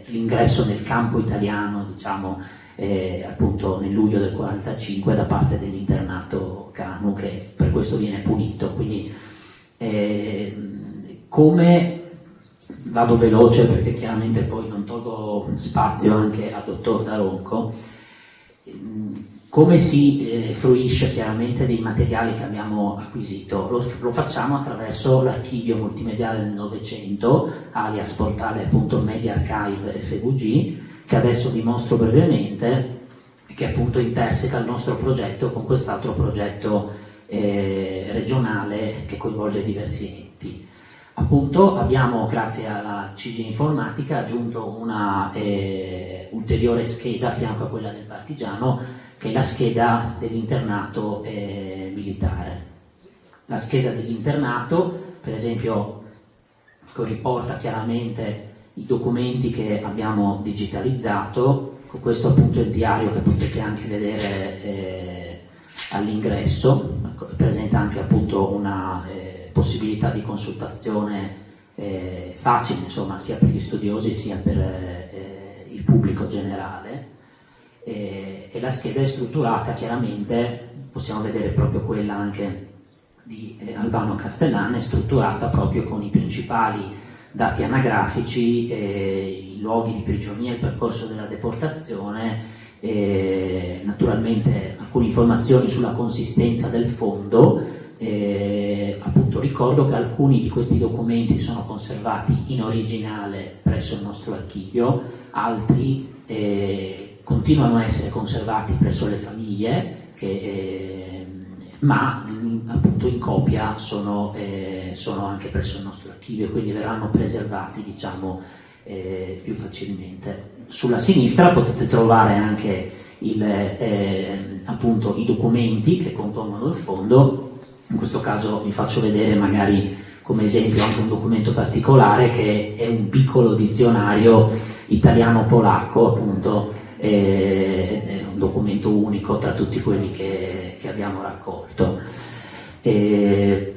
l'ingresso nel campo italiano, diciamo, appunto nel luglio del 45 da parte dell'internato Kanu, che per questo viene punito. Quindi come vado veloce perché chiaramente poi non tolgo spazio anche al dottor Daronco, come si fruisce chiaramente dei materiali che abbiamo acquisito? Lo facciamo attraverso l'archivio multimediale del Novecento, alias portale appunto Media Archive FVG, che adesso vi mostro brevemente, che appunto interseca il nostro progetto con quest'altro progetto regionale che coinvolge diversi enti. Appunto abbiamo, grazie alla CG Informatica, aggiunto una ulteriore scheda a fianco a quella del partigiano, che è la scheda dell'internato militare. La scheda dell'internato, per esempio, riporta chiaramente i documenti che abbiamo digitalizzato. Con questo appunto è il diario che potete anche vedere all'ingresso, presenta anche appunto una possibilità di consultazione facile, insomma, sia per gli studiosi sia per il pubblico generale, e la scheda è strutturata chiaramente, possiamo vedere proprio quella anche di Albano Castellan, è strutturata proprio con i principali dati anagrafici, i luoghi di prigionia, il percorso della deportazione, naturalmente alcune informazioni sulla consistenza del fondo. Appunto ricordo che alcuni di questi documenti sono conservati in originale presso il nostro archivio, altri continuano a essere conservati presso le famiglie, ma appunto in copia sono anche presso il nostro archivio, quindi verranno preservati, diciamo, più facilmente. Sulla sinistra potete trovare anche appunto i documenti che compongono il fondo. In questo caso vi faccio vedere magari come esempio anche un documento particolare, che è un piccolo dizionario italiano-polacco, appunto, è un documento unico tra tutti quelli che abbiamo raccolto. Ecco,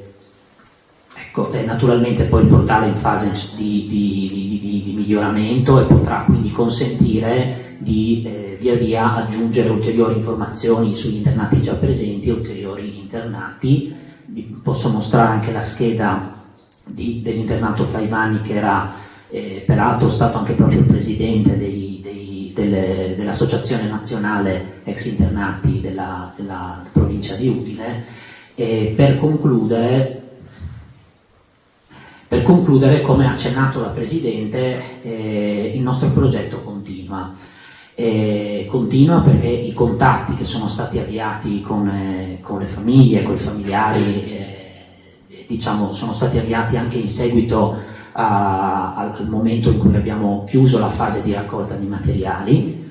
naturalmente poi il portale è in fase di miglioramento e potrà quindi consentire di via via aggiungere ulteriori informazioni sugli internati già presenti e ulteriori internati. Vi posso mostrare anche la scheda dell'internato Faivani, che era peraltro stato anche proprio il presidente dell'Associazione Nazionale Ex Internati della provincia di Udine. Per concludere, come ha accennato la Presidente, il nostro progetto continua. Continua perché i contatti che sono stati avviati con le famiglie, con i familiari, diciamo, sono stati avviati anche in seguito al momento in cui abbiamo chiuso la fase di raccolta di materiali.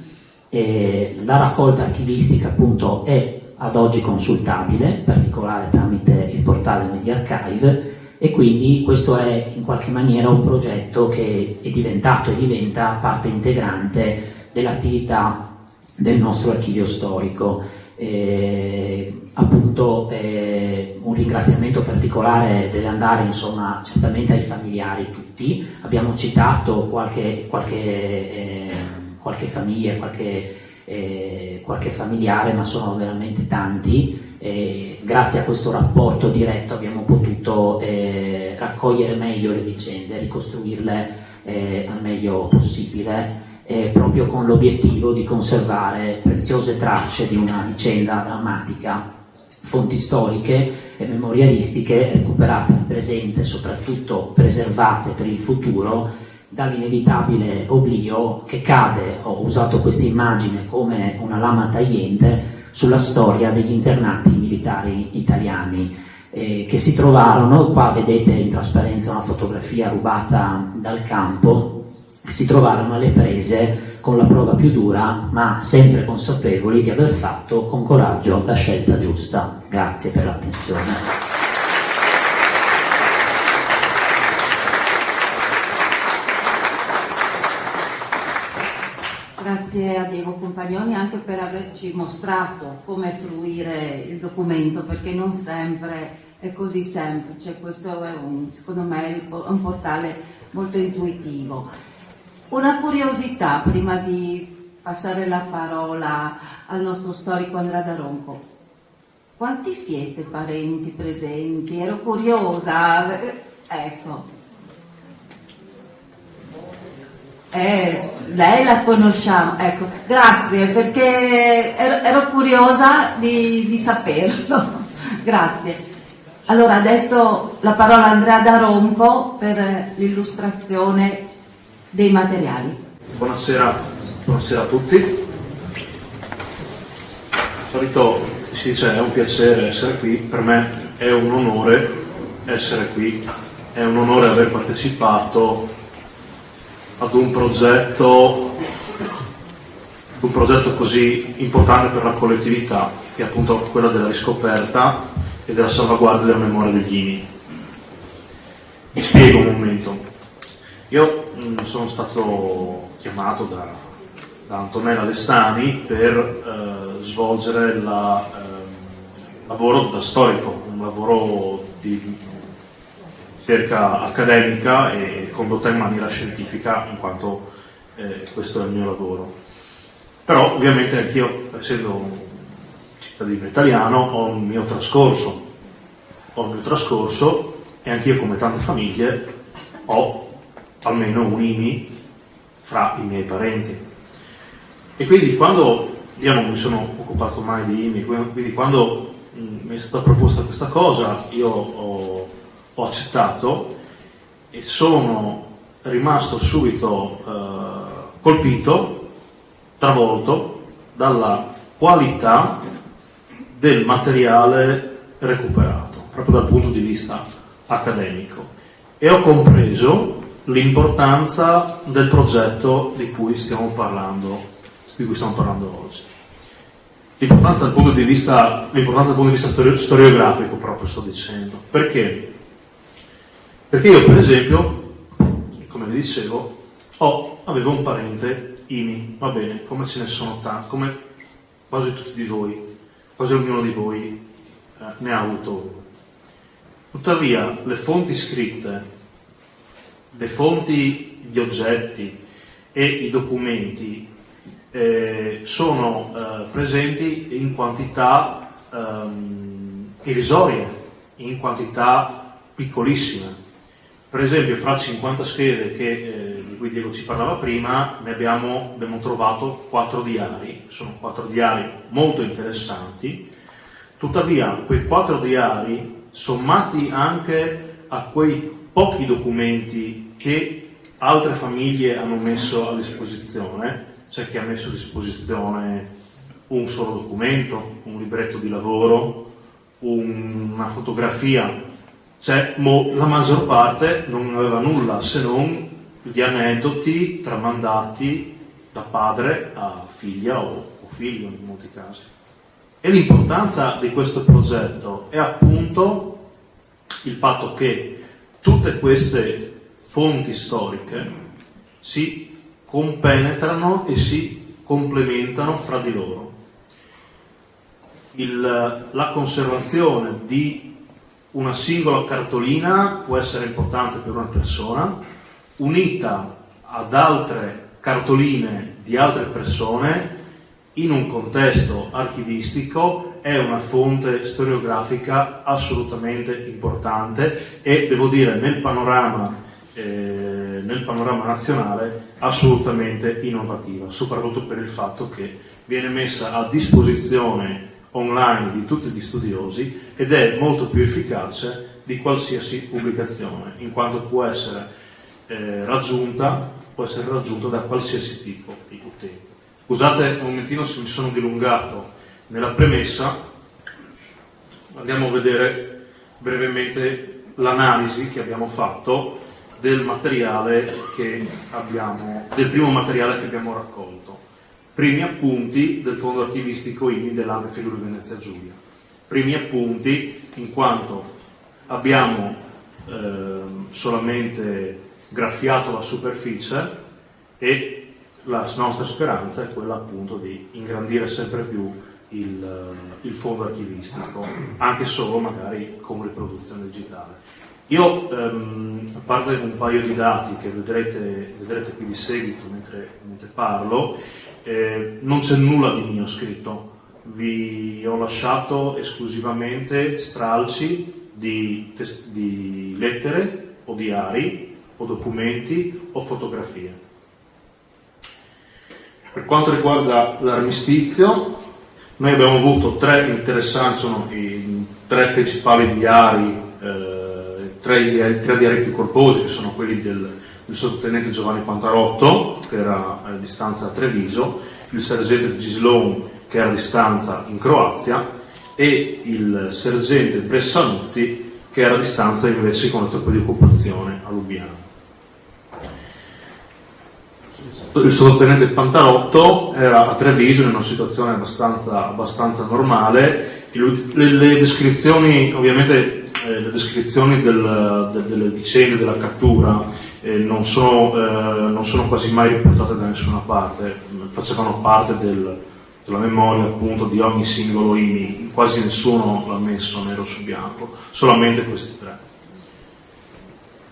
La raccolta archivistica appunto è ad oggi consultabile, in particolare tramite il portale MediArchive, e quindi questo è in qualche maniera un progetto che è diventato e diventa parte integrante dell'attività del nostro archivio storico. Appunto un ringraziamento particolare deve andare insomma certamente ai familiari tutti. Abbiamo citato qualche famiglia, qualche familiare, ma sono veramente tanti. Grazie a questo rapporto diretto abbiamo potuto raccogliere meglio le vicende, ricostruirle al meglio possibile, proprio con l'obiettivo di conservare preziose tracce di una vicenda drammatica, fonti storiche e memorialistiche recuperate nel presente e soprattutto preservate per il futuro dall'inevitabile oblio che cade, ho usato questa immagine come una lama tagliente, sulla storia degli internati militari italiani che si trovarono, qua vedete in trasparenza una fotografia rubata dal campo, si trovarono alle prese con la prova più dura, ma sempre consapevoli di aver fatto con coraggio la scelta giusta. Grazie per l'attenzione. Grazie a Diego Compagnoni anche per averci mostrato come fruire il documento, perché non sempre è così semplice. Questo è secondo me un portale molto intuitivo. Una curiosità prima di passare la parola al nostro storico Andrea Daronco. Quanti siete parenti presenti? Ero curiosa. Ecco. Lei la conosciamo, ecco, grazie, perché ero curiosa di saperlo. Grazie. Allora adesso la parola a Andrea Daronco per l'illustrazione dei materiali. Buonasera a tutti. Di solito si dice è un piacere essere qui, per me è un onore essere qui, è un onore aver partecipato ad un progetto così importante per la collettività, che è appunto quella della riscoperta e della salvaguardia della memoria degli IMI. Vi spiego un momento. Io sono stato chiamato da Antonella Lestani per svolgere il lavoro da storico, un lavoro di ricerca accademica e condotta in maniera scientifica, in quanto questo è il mio lavoro. Però ovviamente anch'io, essendo un cittadino italiano, ho il mio trascorso e anch'io, come tante famiglie, ho almeno un IMI fra i miei parenti. E quindi quando io non mi sono occupato mai di IMI, quindi quando mi è stata proposta questa cosa, io ho accettato e sono rimasto subito colpito, travolto dalla qualità del materiale recuperato, proprio dal punto di vista accademico, e ho compreso l'importanza del progetto di cui stiamo parlando oggi. L'importanza dal punto di vista storiografico, proprio sto dicendo. Perché? Perché io, per esempio, come vi dicevo, avevo un parente IMI, va bene, come ce ne sono tanti, come quasi tutti di voi, quasi ognuno di voi ne ha avuto uno. Tuttavia, le fonti scritte, le fonti di oggetti e i documenti sono presenti in quantità irrisorie, in quantità piccolissime. Per esempio, fra 50 schede di cui Diego ci parlava prima, abbiamo trovato 4 diari, sono 4 diari molto interessanti. Tuttavia, quei 4 diari, sommati anche a quei pochi documenti che altre famiglie hanno messo a disposizione, c'è chi ha messo a disposizione un solo documento, un libretto di lavoro, una fotografia. La maggior parte non aveva nulla se non gli aneddoti tramandati da padre a figlia o figlio in molti casi. E l'importanza di questo progetto è appunto il fatto che tutte queste fonti storiche si compenetrano e si complementano fra di loro. La conservazione di una singola cartolina può essere importante per una persona, unita ad altre cartoline di altre persone in un contesto archivistico è una fonte storiografica assolutamente importante e devo dire nel panorama nazionale assolutamente innovativa, soprattutto per il fatto che viene messa a disposizione online di tutti gli studiosi ed è molto più efficace di qualsiasi pubblicazione, in quanto può essere raggiunta da qualsiasi tipo di utente. Scusate un momentino se mi sono dilungato nella premessa, andiamo a vedere brevemente l'analisi che abbiamo fatto del primo materiale che abbiamo raccolto. Primi appunti del Fondo Archivistico IMI dell'Ampia Friuli Venezia Giulia. Primi appunti in quanto abbiamo solamente graffiato la superficie e la nostra speranza è quella appunto di ingrandire sempre più il fondo archivistico, anche solo magari con riproduzione digitale. Io, a parte un paio di dati che vedrete qui di seguito mentre parlo, non c'è nulla di mio scritto, vi ho lasciato esclusivamente stralci di lettere o diari o documenti o fotografie. Per quanto riguarda l'armistizio, noi abbiamo avuto tre interessanti, sono i tre principali diari, tre diari più corposi, che sono quelli del sottotenente Giovanni Pantarotto, che era a distanza a Treviso, il sergente Gislon, che era a distanza in Croazia, e il sergente Bressanutti, che era a distanza invece con le truppe di occupazione a Lubiana. Il sottotenente Pantarotto era a Treviso in una situazione abbastanza normale. Le descrizioni, ovviamente, le descrizioni delle vicende della cattura non sono quasi mai riportate da nessuna parte, facevano parte della memoria appunto di ogni singolo IMI, quasi nessuno l'ha messo nero su bianco, solamente questi tre.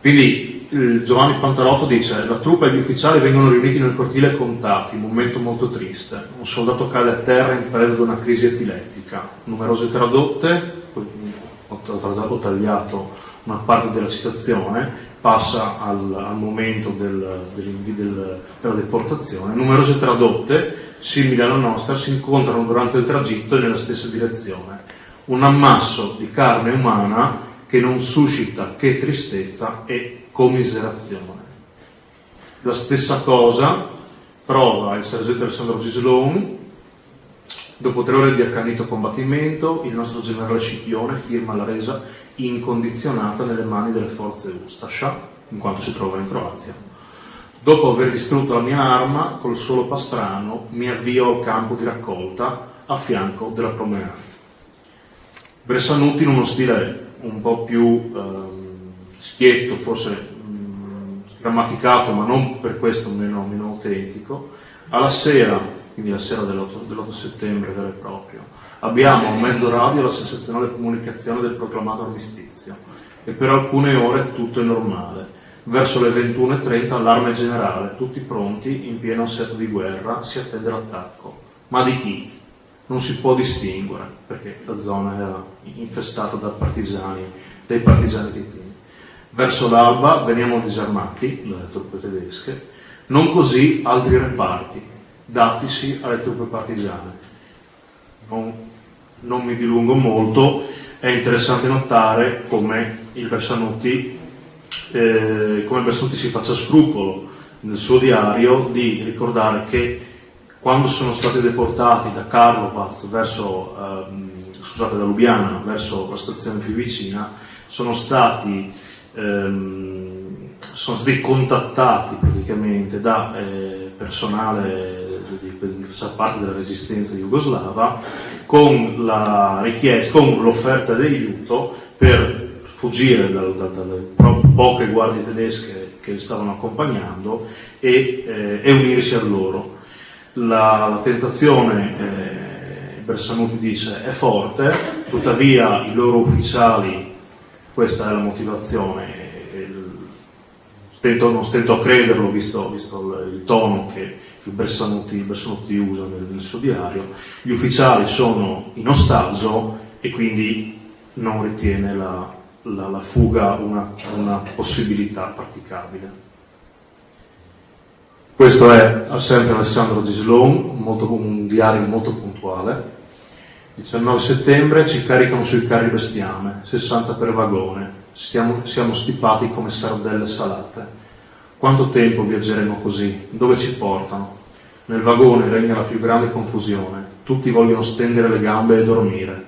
Quindi Giovanni Pantarotto dice: la truppa e gli ufficiali vengono riuniti nel cortile contati, un momento molto triste, un soldato cade a terra in preda ad una crisi epilettica, numerose tradotte, ho tagliato una parte della citazione, passa al momento della deportazione. Numerose tradotte, simili alla nostra, si incontrano durante il tragitto e nella stessa direzione. Un ammasso di carne umana che non suscita che tristezza e commiserazione. La stessa cosa prova il sergente Alessandro Gislon. Dopo 3 ore di accanito combattimento, il nostro generale Scipione firma la resa incondizionata nelle mani delle forze Ustascia, in quanto si trova in Croazia. Dopo aver distrutto la mia arma, col solo pastrano mi avvio al campo di raccolta a fianco della promenade. Bressanutti, in uno stile un po' più schietto, forse grammaticato, ma non per questo meno autentico, alla sera, quindi la sera dell'8 settembre vero e proprio, abbiamo a mezzo radio la sensazionale comunicazione del proclamato armistizio e per alcune ore tutto è normale. Verso le 21:30 allarme generale, tutti pronti, in pieno assetto di guerra, si attende l'attacco. Ma di chi? Non si può distinguere, perché la zona era infestata dai partigiani tedeschi. Verso l'alba veniamo disarmati, le truppe tedesche, non così altri reparti, datisi alle truppe partigiane. Non mi dilungo molto, è interessante notare come Bressanutti si faccia scrupolo nel suo diario di ricordare che quando sono stati deportati da Karlovac da Lubiana verso la stazione più vicina, sono stati contattati praticamente da personale che faceva parte della resistenza jugoslava con l'offerta di aiuto per fuggire dalle poche guardie tedesche che li stavano accompagnando e unirsi a loro. La tentazione, Bersanuti dice, è forte, tuttavia i loro ufficiali, questa è la motivazione, non stento a crederlo visto il tono che il Bersanuti usa nel suo diario, gli ufficiali sono in ostaggio e quindi non ritiene la fuga una possibilità praticabile. Questo è sempre Alessandro Gislon, un diario molto puntuale. 19 settembre ci caricano sui carri bestiame, 60 per vagone, siamo stipati come sardelle salate. Quanto tempo viaggeremo così? Dove ci portano? Nel vagone regna la più grande confusione, tutti vogliono stendere le gambe e dormire,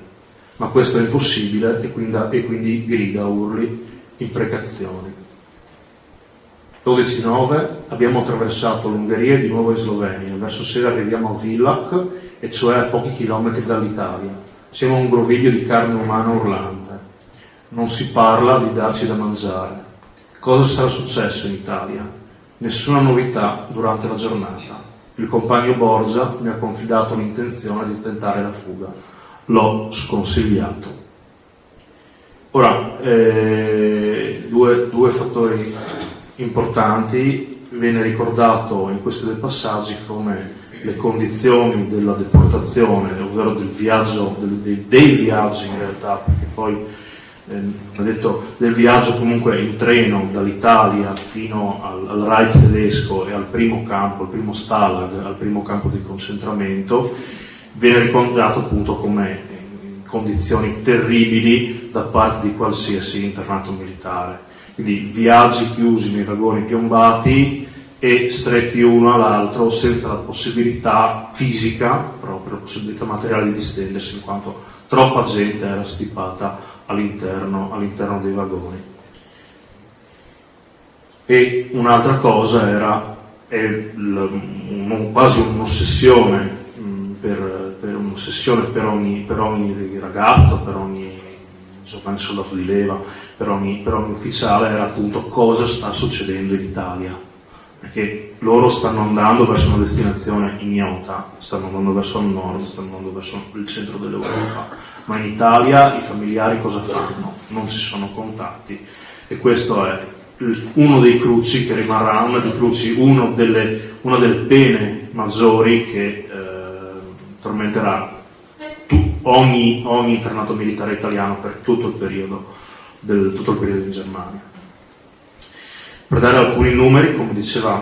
ma questo è impossibile e quindi grida, urli, imprecazioni. 12-9 abbiamo attraversato l'Ungheria e di nuovo in Slovenia, verso sera arriviamo a Villach, e cioè a pochi chilometri dall'Italia. Siamo un groviglio di carne umana urlante. Non si parla di darci da mangiare. Cosa sarà successo in Italia? Nessuna novità durante la giornata. Il compagno Borgia mi ha confidato l'intenzione di tentare la fuga. L'ho sconsigliato. Ora, due fattori importanti. Viene ricordato in questi due passaggi come le condizioni della deportazione, ovvero dei viaggi in realtà, perché poi ha detto del viaggio comunque in treno dall'Italia fino al Reich tedesco e al primo campo, al primo Stalag, al primo campo di concentramento, viene ricordato appunto come condizioni terribili da parte di qualsiasi internato militare. Quindi viaggi chiusi nei vagoni piombati e stretti uno all'altro senza la possibilità fisica, proprio la possibilità materiale di distendersi, in quanto troppa gente era stipata all'interno dei vagoni. E un'altra cosa era quasi un'ossessione per ogni ragazzo, per ogni giovane soldato di leva, per ogni ufficiale, era appunto cosa sta succedendo in Italia. Perché loro stanno andando verso una destinazione ignota, stanno andando verso il nord, stanno andando verso il centro dell'Europa, ma in Italia i familiari cosa fanno? Non ci sono contatti, e questo è uno dei cruci che rimarrà, una delle pene maggiori che tormenterà ogni internato militare italiano per tutto il periodo in Germania. Per dare alcuni numeri, come diceva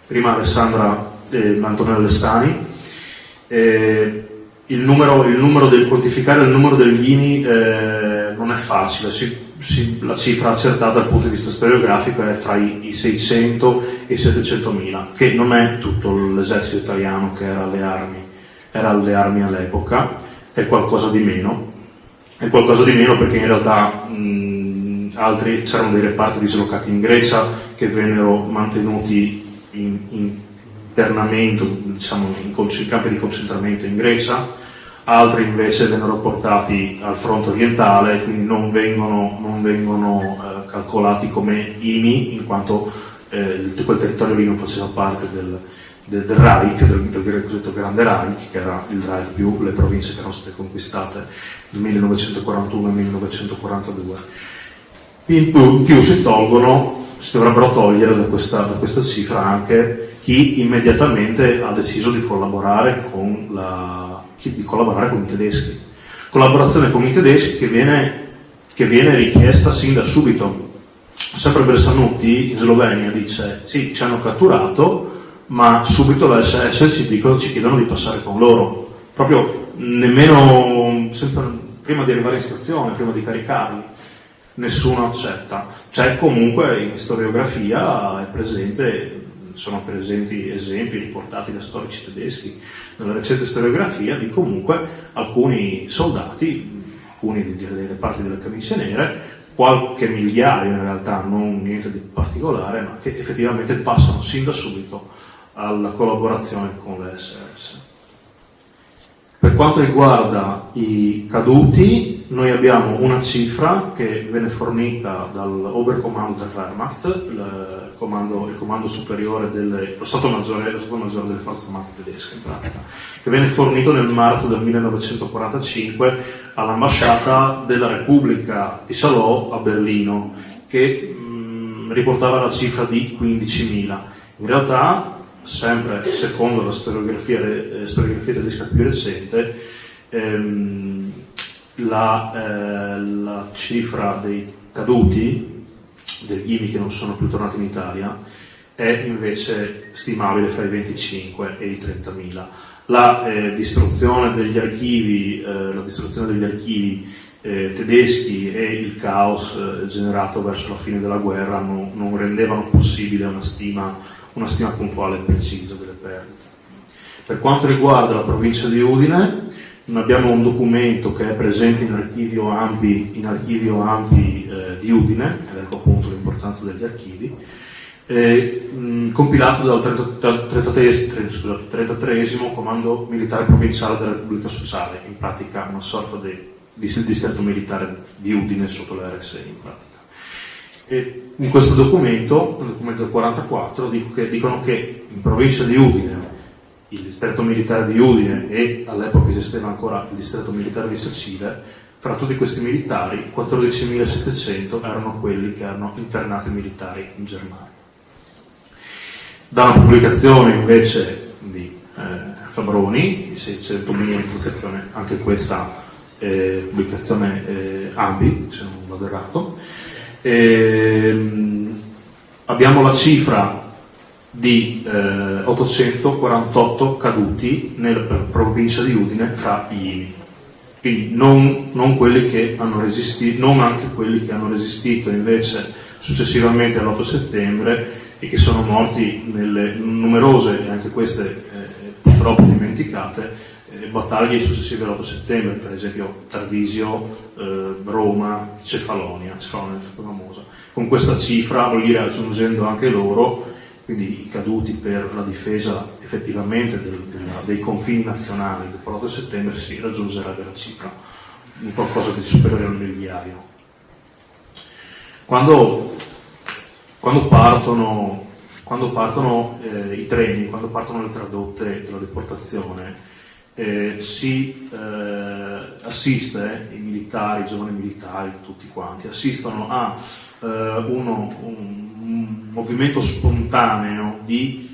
prima Antonella Lestani, quantificare il numero degli INI non è facile, la cifra accertata dal punto di vista storiografico è fra i 600 e i 700.000, che non è tutto l'esercito italiano che era alle armi all'epoca, è qualcosa di meno perché in realtà c'erano dei reparti dislocati in Grecia che vennero mantenuti in internamento, diciamo, in campi di concentramento in Grecia, altri invece vennero portati al fronte orientale, quindi non vengono calcolati come IMI, in quanto quel territorio lì non faceva parte del Reich, del cosiddetto Grande Reich, che era il Reich più le province che erano state conquistate nel 1941 e 1942. In più si dovrebbero togliere da questa cifra anche chi immediatamente ha deciso di collaborare con i tedeschi. Collaborazione con i tedeschi che viene richiesta sin da subito. Sempre Bersanuti in Slovenia dice: sì, ci hanno catturato, ma subito la SS ci chiedono di passare con loro, proprio prima di arrivare in stazione, prima di caricarli. Nessuno accetta. C'è comunque in storiografia, è presente, sono presenti esempi riportati da storici tedeschi nella recente storiografia di comunque alcuni soldati, alcuni dei reparti delle camicie nere, qualche migliaio in realtà, non niente di particolare, ma che effettivamente passano sin da subito alla collaborazione con le SS. Per quanto riguarda i caduti, noi abbiamo una cifra che venne fornita dall'Oberkommando der Wehrmacht, il comando superiore lo Stato Maggiore delle Forze Armate tedesche, in pratica, che venne fornito nel marzo del 1945 all'ambasciata della Repubblica di Salò a Berlino, che riportava la cifra di 15.000. In realtà, sempre secondo la storiografia tedesca più recente, la cifra dei caduti, degli IMI che non sono più tornati in Italia, è invece stimabile fra i 25 e i 30.000. La distruzione degli archivi tedeschi e il caos generato verso la fine della guerra non rendevano possibile una stima puntuale e precisa delle perdite. Per quanto riguarda la provincia di Udine, noi abbiamo un documento che è presente in archivio ANPI di Udine, ed ecco appunto l'importanza degli archivi, compilato dal 33esimo Comando Militare Provinciale della Repubblica Sociale, in pratica una sorta di distretto militare di Udine sotto l'RSI in pratica. E in questo documento, nel documento del 44, dicono che in provincia di Udine, il distretto militare di Udine e all'epoca esisteva ancora il distretto militare di Sacile, fra tutti questi militari 14.700 erano quelli che erano internati militari in Germania. Da una pubblicazione invece di Fabroni, di 600.000 pubblicazione, anche questa pubblicazione ANPI, se non vado errato, abbiamo la cifra di 848 caduti nella provincia di Udine fra gli IMI, quindi non quelli che hanno resistito, non anche quelli che hanno resistito invece successivamente all'8 settembre e che sono morti nelle numerose, e anche queste purtroppo dimenticate, battaglie successive all'8 settembre, per esempio Tarvisio, Roma, Cefalonia è famosa. Con questa cifra, vuol dire aggiungendo anche loro, quindi i caduti per la difesa effettivamente dei confini nazionali dopo l'8 settembre, si raggiungerebbe la cifra di qualcosa di superiore al migliaio. Quando partono i treni, quando partono le tradotte della deportazione, si assiste, i militari, i giovani militari, tutti quanti, assistono a un movimento spontaneo di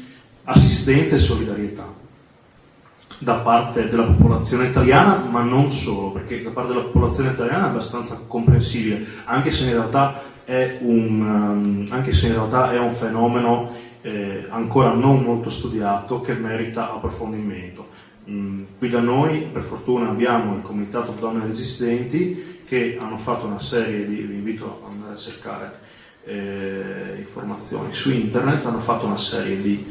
assistenza e solidarietà da parte della popolazione italiana, ma non solo, perché da parte della popolazione italiana è abbastanza comprensibile, anche se in realtà è un fenomeno ancora non molto studiato, che merita approfondimento. Qui da noi, per fortuna, abbiamo il Comitato Donne Resistenti, che hanno fatto una serie di, vi invito ad andare a cercare informazioni su internet, hanno fatto una serie di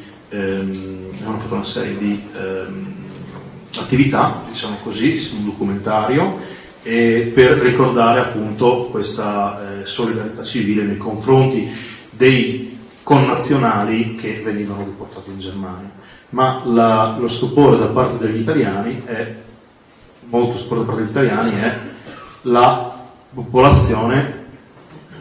attività, diciamo così, un documentario, per ricordare appunto questa solidarietà civile nei confronti dei connazionali che venivano deportati in Germania. Ma lo stupore da parte degli italiani è la popolazione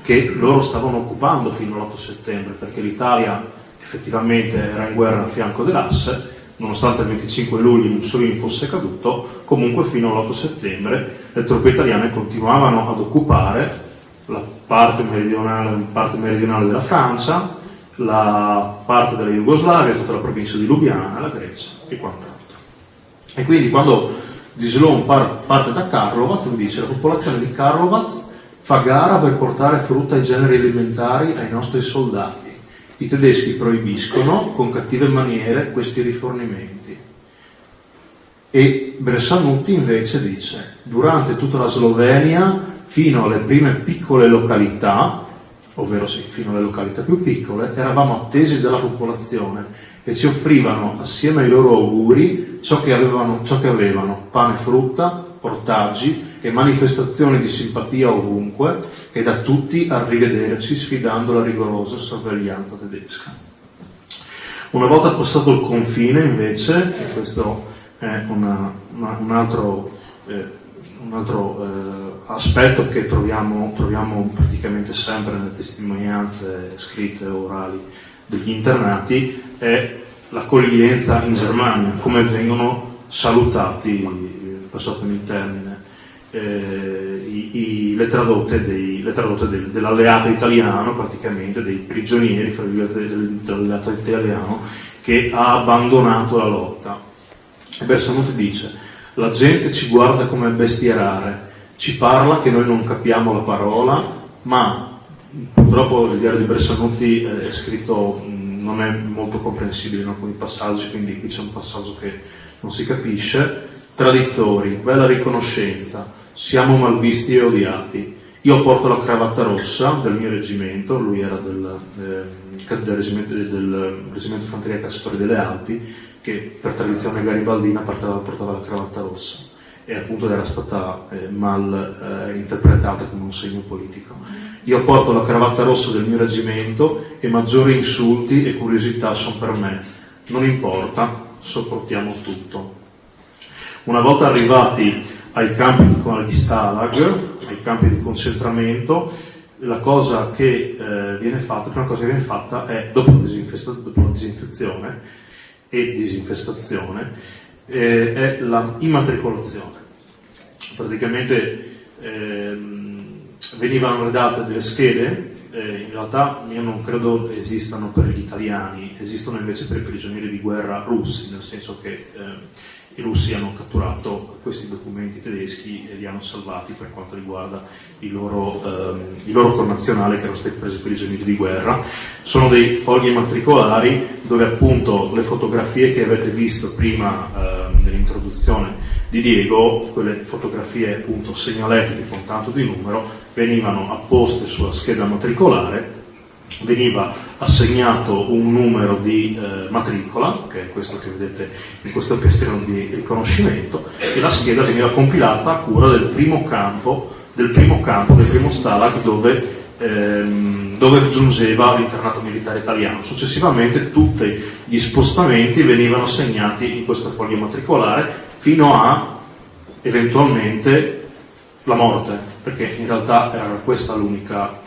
che loro stavano occupando fino all'8 settembre, perché l'Italia effettivamente era in guerra a fianco dell'Asse, nonostante il 25 luglio Mussolini fosse caduto. Comunque fino all'8 settembre le truppe italiane continuavano ad occupare la parte meridionale della Francia, la parte della Jugoslavia, tutta la provincia di Lubiana, la Grecia e quant'altro. E quindi quando Di Slon parte da Karlovac, lui dice: la popolazione di Karlovac fa gara per portare frutta e generi alimentari ai nostri soldati. I tedeschi proibiscono con cattive maniere questi rifornimenti. E Bressanutti invece dice: durante tutta la Slovenia, fino alle prime piccole località, ovvero sì, fino alle località più piccole, eravamo attesi dalla popolazione che ci offrivano assieme ai loro auguri ciò che avevano, pane e frutta, ortaggi e manifestazioni di simpatia ovunque e da tutti a rivederci sfidando la rigorosa sorveglianza tedesca. Una volta passato il confine invece, e questo è un altro aspetto che troviamo praticamente sempre nelle testimonianze scritte e orali degli internati, è l'accoglienza in Germania, come vengono salutati, passatemi il termine, le tradotte dell'alleato italiano, praticamente dei prigionieri, fra virgolette, dell'alleato italiano che ha abbandonato la lotta. E Bersanuti dice: la gente ci guarda come bestie rare, ci parla che noi non capiamo la parola, ma purtroppo il diario di Bersanuti è scritto, non è molto comprensibile in alcuni passaggi, quindi qui c'è un passaggio che non si capisce. Traditori, bella riconoscenza, siamo malvisti e odiati. Io porto la cravatta rossa del mio reggimento, lui era del reggimento fanteria cacciatori delle Alpi, che per tradizione garibaldina portava la cravatta rossa e appunto era stata mal interpretata come un segno politico. Io porto la cravatta rossa del mio reggimento e maggiori insulti e curiosità sono per me. Non importa, sopportiamo tutto. Una volta arrivati ai campi agli Stalag, ai campi di concentramento, la cosa che viene fatta è, dopo la disinfezione e disinfestazione, è la immatricolazione. Praticamente venivano redate delle schede, in realtà io non credo esistano per gli italiani, esistono invece per i prigionieri di guerra russi, nel senso che i russi hanno catturato questi documenti tedeschi e li hanno salvati per quanto riguarda i loro connazionali che erano stati presi prigionieri di guerra. Sono dei fogli immatricolari dove appunto le fotografie che avete visto prima nell'introduzione di Diego, quelle fotografie appunto segnaletiche con tanto di numero, venivano apposte sulla scheda matricolare, veniva assegnato un numero di matricola, che è questo che vedete in questo piastrino di riconoscimento, e la scheda veniva compilata a cura del primo stalag dove giungeva l'internato militare italiano. Successivamente tutti gli spostamenti venivano segnati in questo foglio matricolare fino a eventualmente la morte, perché in realtà era questa l'unica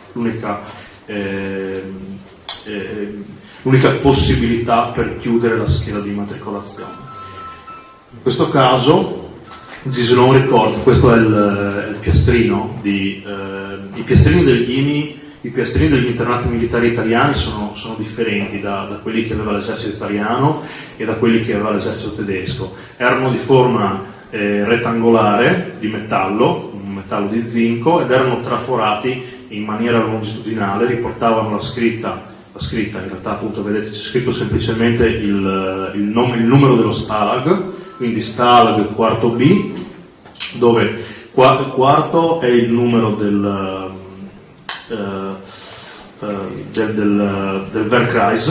possibilità per chiudere la scheda di immatricolazione. In questo caso Giselon ricorda, questo è il piastrino i piastrini degli internati militari italiani sono differenti da quelli che aveva l'esercito italiano e da quelli che aveva l'esercito tedesco. Erano di forma rettangolare, di metallo, un metallo di zinco, ed erano traforati in maniera longitudinale, riportavano la scritta, in realtà appunto vedete c'è scritto semplicemente il numero dello stalag, quindi stalag quarto B, dove quarto è il numero del Wehrkreis,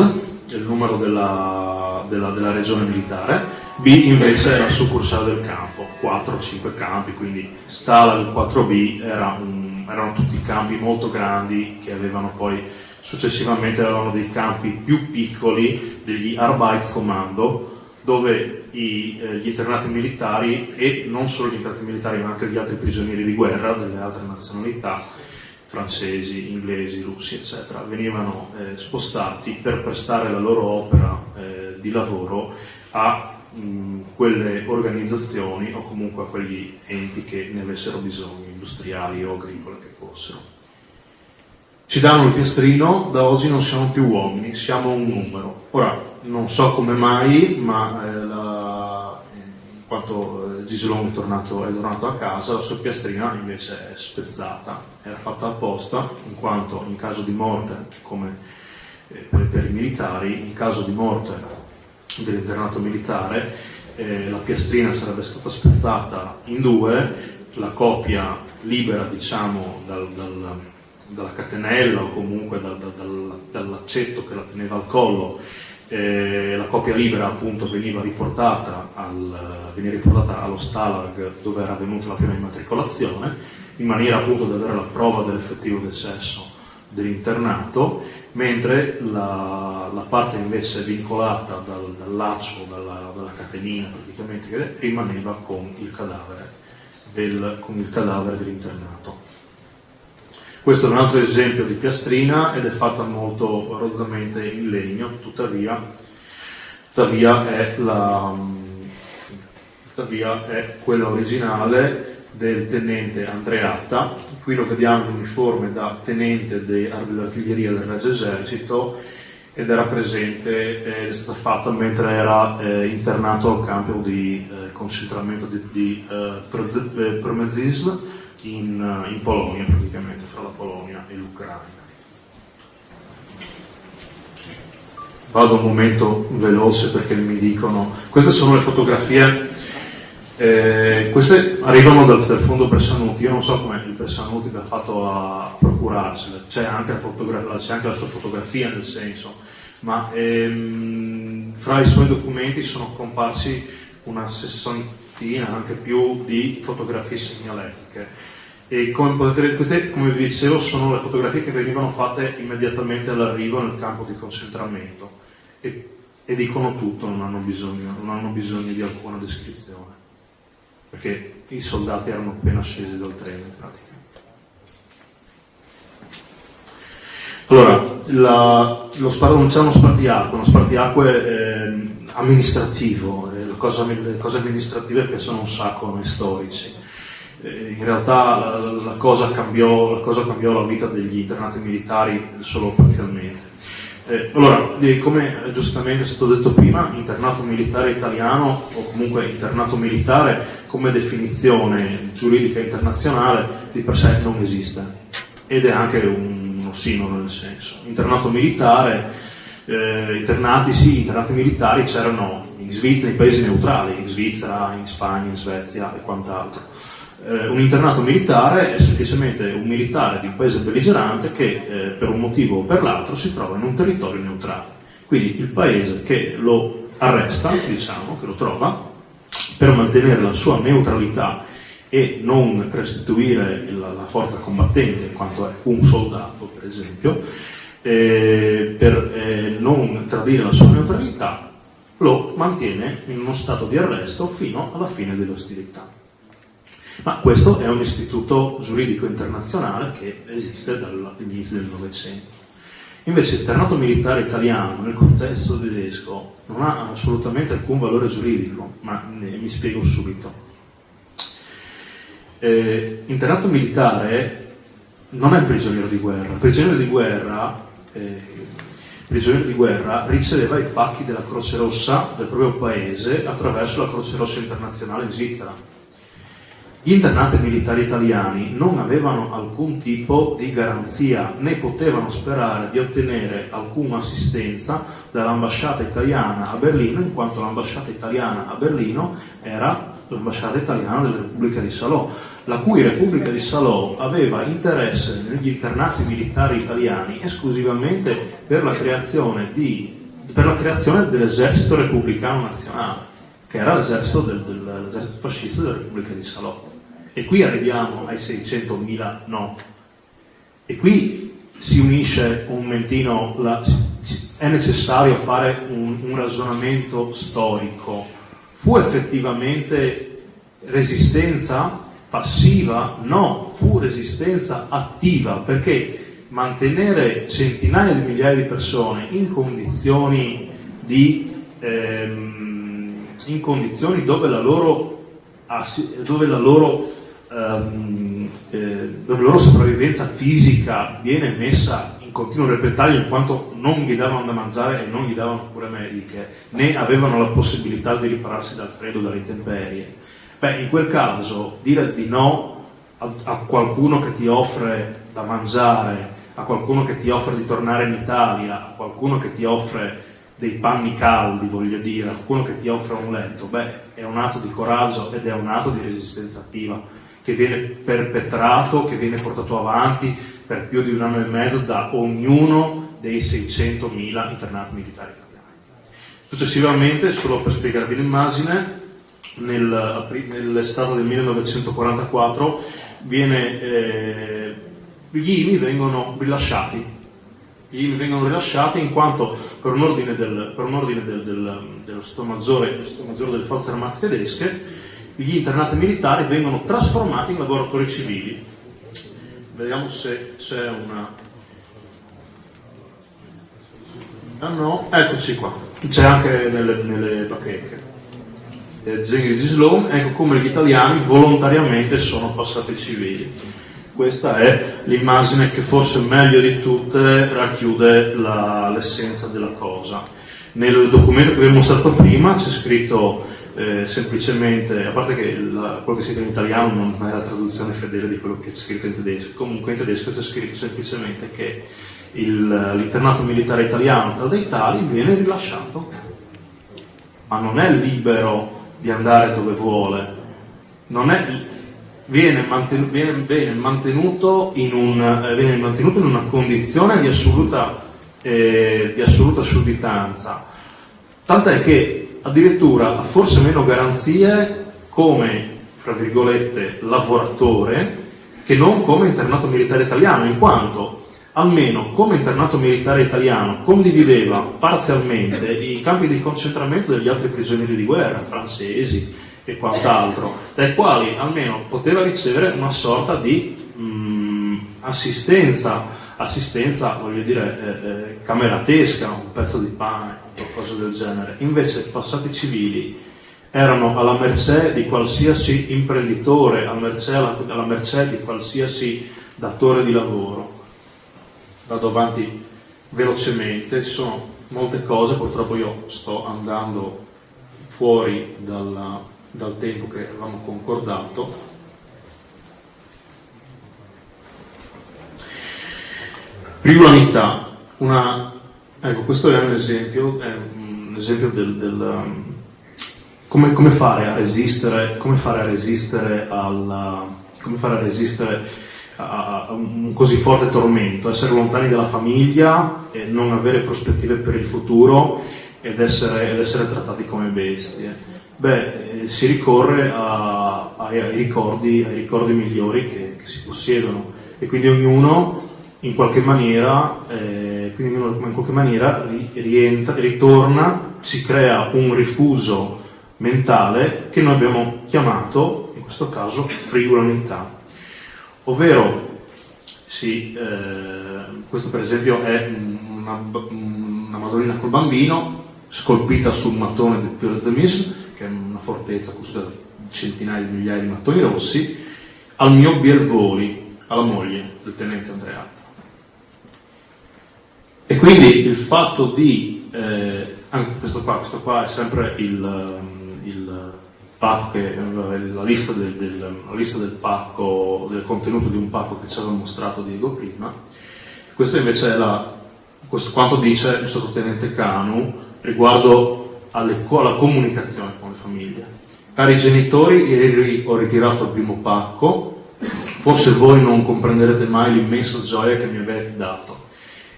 il numero della regione militare. B invece è la succursale del campo, 4-5 campi, quindi Stalag 4B erano tutti campi molto grandi che avevano poi successivamente avevano dei campi più piccoli, degli Arbeitskommando, dove gli internati militari, e non solo gli internati militari ma anche gli altri prigionieri di guerra delle altre nazionalità, francesi, inglesi, russi, eccetera, venivano spostati per prestare la loro opera di lavoro a quelle organizzazioni o comunque a quegli enti che ne avessero bisogno, industriali o agricole che fossero. Ci danno il piastrino: da oggi non siamo più uomini, siamo un numero. Ora, non so come mai, ma in quanto Giselon è tornato a casa, la sua piastrina invece è spezzata. Era fatta apposta, in quanto in caso di morte, come per i militari, in caso di morte dell'internato militare, la piastrina sarebbe stata spezzata in due, la coppia libera, diciamo, dalla catenella o comunque dall'accetto che la teneva al collo, la copia libera appunto veniva riportata allo Stalag dove era avvenuta la prima immatricolazione, in maniera appunto da avere la prova dell'effettivo decesso dell'internato, mentre la parte invece vincolata dal laccio, dalla catenina praticamente, che rimaneva con il cadavere dell'internato. Questo è un altro esempio di piastrina ed è fatta molto rozzamente in legno, tuttavia è quella originale del tenente Andreatta. Qui lo vediamo in uniforme da tenente dell'artiglieria del Regio Esercito ed era presente, è stata fatta mentre era internato al campo di concentramento di Przemyśl in Polonia, praticamente fra la Polonia e l'Ucraina. Vado un momento veloce perché mi dicono, queste sono le fotografie, queste arrivano dal fondo Bersanuti. Io non so come il Bersanuti ha fatto a procurarsele, c'è anche la sua fotografia nel senso, ma fra i suoi documenti sono comparsi una sessantina, anche più, di fotografie segnaletiche. E queste, come vi dicevo, sono le fotografie che venivano fatte immediatamente all'arrivo nel campo di concentramento e dicono tutto, non hanno bisogno di alcuna descrizione, perché i soldati erano appena scesi dal treno in pratica. Allora, non c'è uno spartiacque amministrativo, le cose amministrative piacciono un sacco a noi storici. In realtà la cosa cambiò la vita degli internati militari solo parzialmente. Allora, come giustamente è stato detto prima, internato militare italiano, o comunque internato militare come definizione giuridica internazionale, di per sé non esiste, ed è anche un ossimoro nel senso. Internato militare, internati militari c'erano in Svizzera, nei paesi neutrali, in Svizzera, in Spagna, in Svezia e quant'altro. Un internato militare è semplicemente un militare di un paese belligerante che per un motivo o per l'altro si trova in un territorio neutrale. Quindi il paese che lo arresta, diciamo, che lo trova, per mantenere la sua neutralità e non restituire la forza combattente in quanto è un soldato, per esempio, per non tradire la sua neutralità, lo mantiene in uno stato di arresto fino alla fine delle ostilità. Ma questo è un istituto giuridico internazionale che esiste dall'inizio del Novecento. Invece l'internato militare italiano nel contesto tedesco non ha assolutamente alcun valore giuridico, ma mi spiego subito. Internato militare non è prigioniero di guerra. Prigioniero di guerra riceveva i pacchi della Croce Rossa del proprio paese attraverso la Croce Rossa internazionale in Svizzera. Gli internati militari italiani non avevano alcun tipo di garanzia né potevano sperare di ottenere alcuna assistenza dall'ambasciata italiana a Berlino, in quanto l'ambasciata italiana a Berlino era l'ambasciata italiana della Repubblica di Salò, la cui Repubblica di Salò aveva interesse negli internati militari italiani esclusivamente per la creazione dell'esercito repubblicano nazionale, che era l'esercito l'esercito fascista della Repubblica di Salò. E qui arriviamo ai 600.000 no. E qui si unisce un momentino, è necessario fare un ragionamento storico. Fu effettivamente resistenza passiva? No, fu resistenza attiva, perché mantenere centinaia di migliaia di persone in condizioni dove la loro sopravvivenza fisica viene messa in continuo repentaglio, in quanto non gli davano da mangiare e non gli davano cure mediche, né avevano la possibilità di ripararsi dal freddo, dalle intemperie. In quel caso dire di no a qualcuno che ti offre da mangiare, a qualcuno che ti offre di tornare in Italia, a qualcuno che ti offre dei panni caldi, voglio dire, a qualcuno che ti offre un letto, è un atto di coraggio ed è un atto di resistenza attiva che viene perpetrato, che viene portato avanti per più di 1 anno e mezzo da ognuno dei 600.000 internati militari italiani. Successivamente, solo per spiegarvi l'immagine, nell'estate del 1944 gli IMI vengono rilasciati. Gli IMI vengono rilasciati in quanto per un ordine dello Stato Maggiore delle Forze Armate tedesche, gli internati militari vengono trasformati in lavoratori civili. Vediamo se c'è una... Ah no, eccoci qua, c'è anche nelle bacheche. Zenghi Sloan, ecco come gli italiani volontariamente sono passati civili. Questa è l'immagine che forse meglio di tutte racchiude l'essenza della cosa. Nel documento che vi ho mostrato prima c'è scritto semplicemente, a parte che quello che c'è scritto in italiano non è la traduzione fedele di quello che c'è scritto in tedesco, comunque in tedesco c'è scritto semplicemente che l'internato militare italiano tra dei tali viene rilasciato, ma non è libero di andare dove vuole, viene mantenuto in una condizione di assoluta sudditanza, tant'è che addirittura ha forse meno garanzie come, fra virgolette, lavoratore che non come internato militare italiano, in quanto almeno come internato militare italiano condivideva parzialmente i campi di concentramento degli altri prigionieri di guerra, francesi e quant'altro, dai quali almeno poteva ricevere una sorta di assistenza, voglio dire, cameratesca, un pezzo di pane, qualcosa del genere. Invece i passati civili erano alla mercé di qualsiasi imprenditore, alla mercé di qualsiasi datore di lavoro. Vado avanti velocemente, ci sono molte cose, purtroppo io sto andando fuori dal tempo che avevamo concordato. Regolarità, ecco, questo è un esempio del come fare a resistere a un così forte tormento, essere lontani dalla famiglia, e non avere prospettive per il futuro ed essere trattati come bestie. Si ricorre ai ricordi migliori che si possiedono, e quindi ognuno in qualche maniera ritorna, si crea un rifuso mentale che noi abbiamo chiamato, in questo caso, frivolanità. Ovvero, questo per esempio è una Madonnina col bambino, scolpita su un mattone del Piero Zemis, che è una fortezza costruita da centinaia di migliaia di mattoni rossi, al mio Bielvoli, alla moglie del tenente Andreatta. E quindi il fatto di, anche questo qua è sempre il pacco, la lista del pacco, del contenuto di un pacco che ci aveva mostrato Diego prima. Questo invece è quanto dice il sottotenente Canu riguardo alla comunicazione con le famiglie. Cari genitori, ieri ho ritirato il primo pacco, forse voi non comprenderete mai l'immensa gioia che mi avete dato.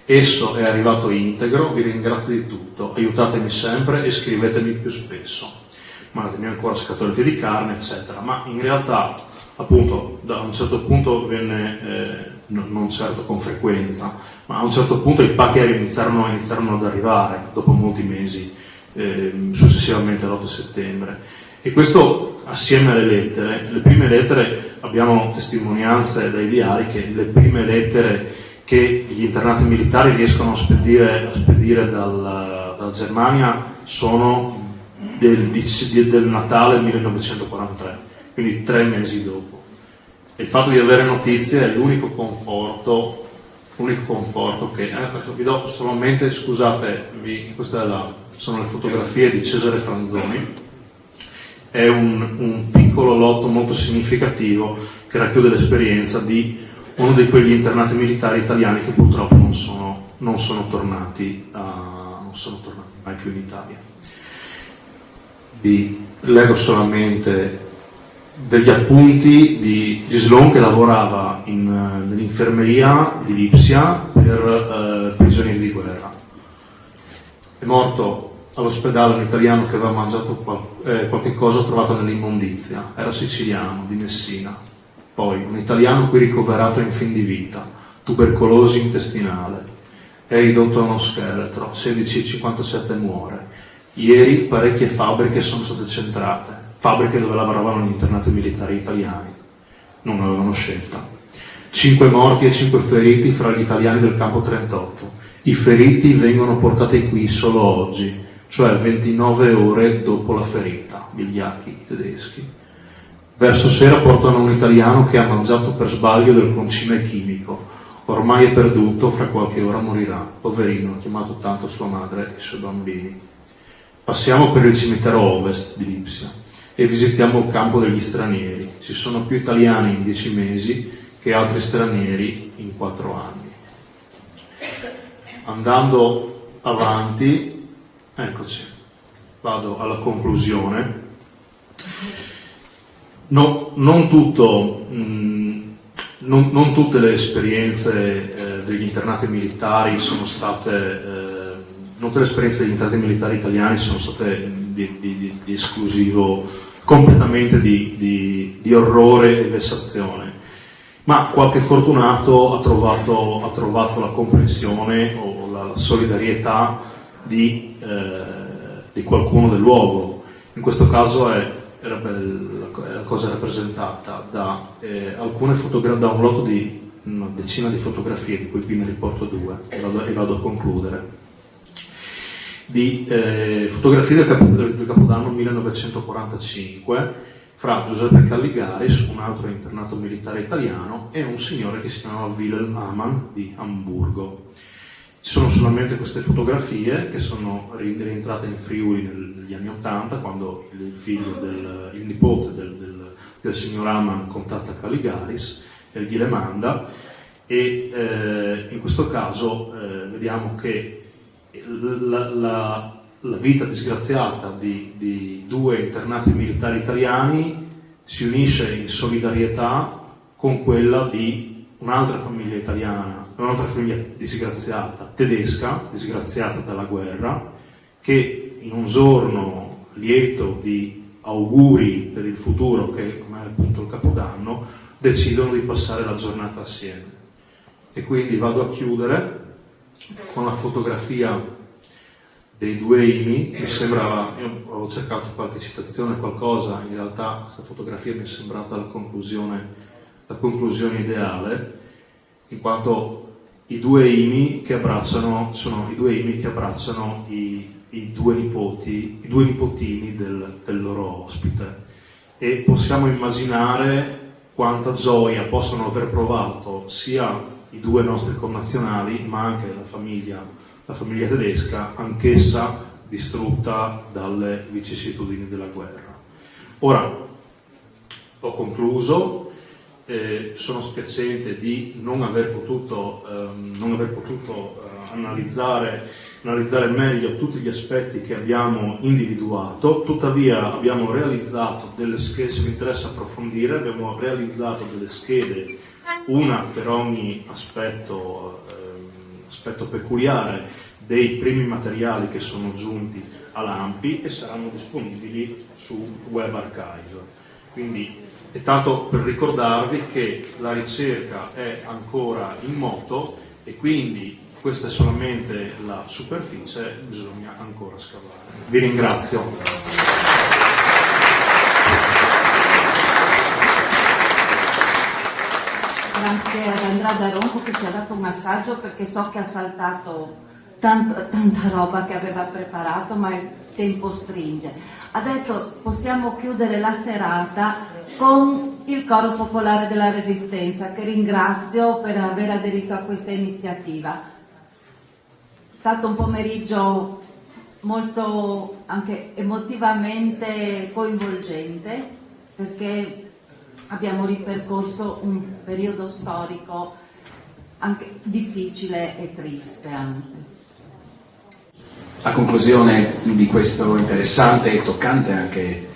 Esso è arrivato integro, vi ringrazio di tutto, aiutatemi sempre e scrivetemi più spesso. Mandatemi ancora scatolette di carne, eccetera. Ma in realtà, appunto, da un certo punto venne, non certo con frequenza, ma a un certo punto i pacchi iniziarono ad arrivare, dopo molti mesi, successivamente all'8 settembre. E questo assieme alle lettere, le prime lettere, abbiamo testimonianze dai diari che le prime lettere che gli internati militari riescono a spedire dalla Germania sono del Natale 1943, quindi 3 mesi dopo. E il fatto di avere notizie è l'unico conforto che... vi do solamente, scusate, queste sono le fotografie di Cesare Franzoni, è un piccolo lotto molto significativo che racchiude l'esperienza di uno di quegli internati militari italiani che purtroppo non sono tornati mai più in Italia. Vi leggo solamente degli appunti di Sloan, che lavorava nell'infermeria di Lipsia per prigionieri di guerra. È morto all'ospedale un italiano che aveva mangiato qualche cosa trovato nell'immondizia, era siciliano, di Messina. Poi un italiano qui ricoverato in fin di vita, tubercolosi intestinale, è ridotto a uno scheletro, 16,57 muore. Ieri parecchie fabbriche sono state centrate, fabbriche dove lavoravano gli internati militari italiani, non avevano scelta. 5 morti e 5 feriti fra gli italiani del campo 38. I feriti vengono portati qui solo oggi, cioè 29 ore dopo la ferita, vigliacchi tedeschi. Verso sera portano un italiano che ha mangiato per sbaglio del concime chimico, ormai è perduto, fra qualche ora morirà, poverino, ha chiamato tanto sua madre e i suoi bambini. Passiamo per il cimitero ovest di Lipsia e visitiamo il campo degli stranieri. Ci sono più italiani in 10 mesi che altri stranieri in 4 anni. Andando avanti, eccoci, vado alla conclusione. Non tutte le esperienze degli internati militari sono state, non tutte le esperienze degli internati militari italiani sono state di esclusivo, completamente di orrore e vessazione, ma qualche fortunato ha trovato la comprensione o la solidarietà di qualcuno del luogo. In questo caso la cosa rappresentata da da un lotto di una decina di fotografie, di cui qui ne riporto 2 e vado a concludere, di fotografie del Capodanno 1945 fra Giuseppe Calligaris, un altro internato militare italiano, e un signore che si chiamava Wilhelm Amann di Amburgo. Ci sono solamente queste fotografie che sono rientrate in Friuli negli anni '80, quando il nipote del signor Amann contatta Calligaris e gliele manda, e in questo caso vediamo che la vita disgraziata di 2 internati militari italiani si unisce in solidarietà con quella di un'altra famiglia italiana, un'altra famiglia disgraziata, tedesca, disgraziata dalla guerra, che in un giorno lieto di auguri per il futuro, che come è appunto il Capodanno, decidono di passare la giornata assieme. E quindi vado a chiudere con la fotografia dei 2 IMI. Mi sembrava, io avevo cercato qualche citazione, qualcosa, in realtà questa fotografia mi è sembrata la conclusione ideale, in quanto i 2 IMI che abbracciano sono i 2 IMI che abbracciano i 2 nipotini del loro ospite, e possiamo immaginare quanta gioia possono aver provato sia i 2 nostri connazionali, ma anche la famiglia tedesca, anch'essa distrutta dalle vicissitudini della guerra. Ora, ho concluso. Sono spiacente di non aver potuto analizzare meglio tutti gli aspetti che abbiamo individuato, tuttavia abbiamo realizzato delle schede, se mi interessa approfondire, abbiamo realizzato delle schede, una per ogni aspetto peculiare dei primi materiali che sono giunti all'ANPI e saranno disponibili su Web Archive. Quindi è tanto per ricordarvi che la ricerca è ancora in moto e quindi questa è solamente la superficie, bisogna ancora scavare. Vi ringrazio. Grazie ad Andrea Daronco che ci ha dato un assaggio, perché so che ha saltato tanta roba che aveva preparato, ma il tempo stringe. Adesso possiamo chiudere la serata con il Coro Popolare della Resistenza, che ringrazio per aver aderito a questa iniziativa. È stato un pomeriggio molto anche emotivamente coinvolgente, perché abbiamo ripercorso un periodo storico anche difficile e triste anche. A conclusione di questo interessante e toccante anche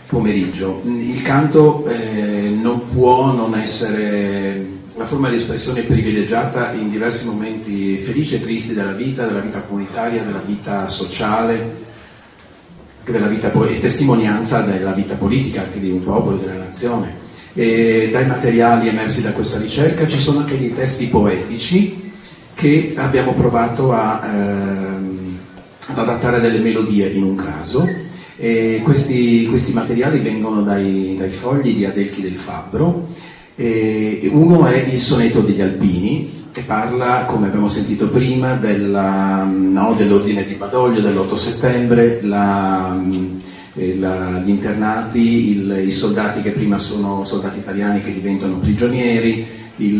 pomeriggio. Il canto non può non essere la forma di espressione privilegiata in diversi momenti felici e tristi della vita comunitaria, della vita sociale, della vita e testimonianza della vita politica anche di un popolo, della nazione. E dai materiali emersi da questa ricerca ci sono anche dei testi poetici che abbiamo provato ad adattare delle melodie in un caso. E questi materiali vengono dai fogli di Adelchi del Fabbro. Uno è il sonetto degli Alpini, che parla, come abbiamo sentito prima, dell'ordine di Badoglio dell'8 settembre, gli internati, i soldati che prima sono soldati italiani che diventano prigionieri,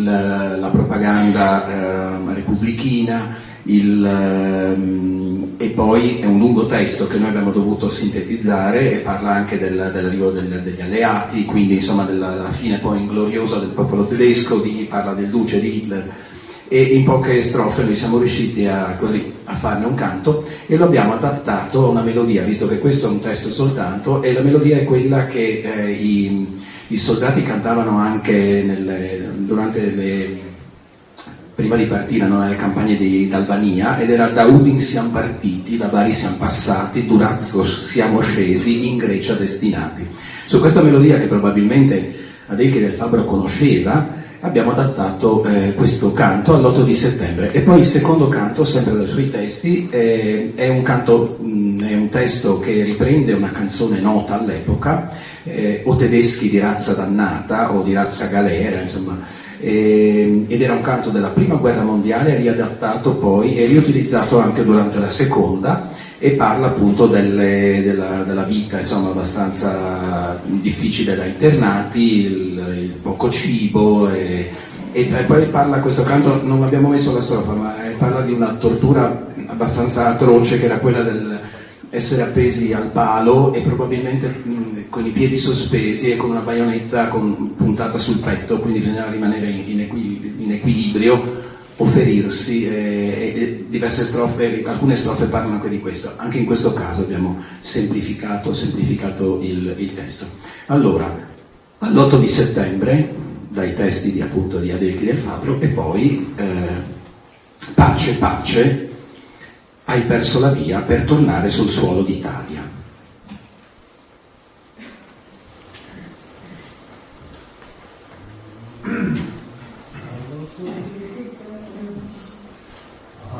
la propaganda repubblichina, e poi è un lungo testo che noi abbiamo dovuto sintetizzare e parla anche dell'arrivo degli alleati, quindi insomma della fine poi ingloriosa del popolo tedesco, parla del duce di Hitler, e in poche strofe noi siamo riusciti a farne un canto e lo abbiamo adattato a una melodia, visto che questo è un testo soltanto, e la melodia è quella che i soldati cantavano anche prima di partire nelle campagne d'Albania, ed era: da Udin siamo partiti, da Bari siamo passati, Durazzo siamo scesi, in Grecia destinati. Su questa melodia, che probabilmente Adelchi del Fabbro conosceva, abbiamo adattato questo canto all'8 di settembre. E poi il secondo canto, sempre dai suoi testi, è un testo che riprende una canzone nota all'epoca, O tedeschi di razza dannata o di razza galera, insomma, ed era un canto della prima guerra mondiale, riadattato poi e riutilizzato anche durante la seconda, e parla appunto della vita, insomma, abbastanza difficile da internati, il poco cibo, e poi parla, questo canto non abbiamo messo la strofa, ma parla di una tortura abbastanza atroce, che era quella del essere appesi al palo e probabilmente con i piedi sospesi e con una baionetta puntata sul petto, quindi bisognava rimanere in equilibrio o ferirsi, e diverse strofe, alcune strofe parlano anche di questo. Anche in questo caso abbiamo semplificato il testo. Allora, all'8 di settembre, dai testi di Adelchi del Fabbro, e poi pace, pace, hai perso la via per tornare sul suolo d'Italia.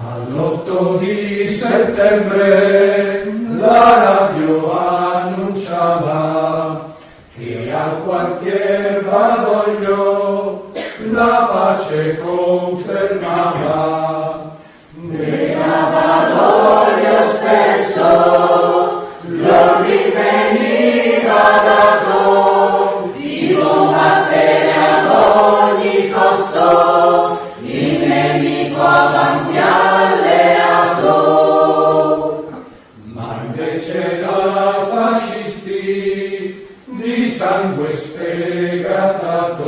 All'8 di settembre la radio annunciava che al quartier Badoglio la pace confermava. Nella Badoglio stesso l'ordine veniva dato di combattere ad ogni costo il nemico avanti alleato. Ma invece da fascisti di sangue sfegatato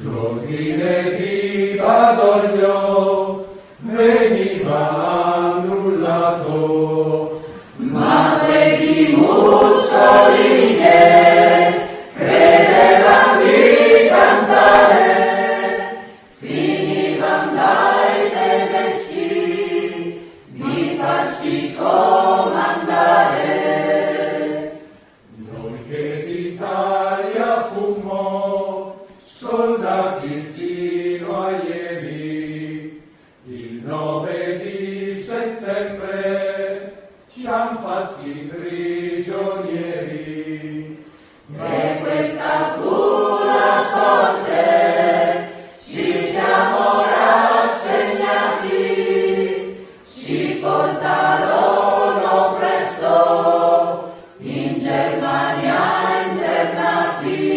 l'ordine di Badoglio veniva annullato. Ma quei Mussolini che credevano di cantare finivano dai tedeschi di farsi comandare. Noi che d'Italia fummo soldati fino a ieri, il 9 di settembre ci han fatti prigionieri. E questa fu la sorte, ci siamo rassegnati, ci portarono presto in Germania internati.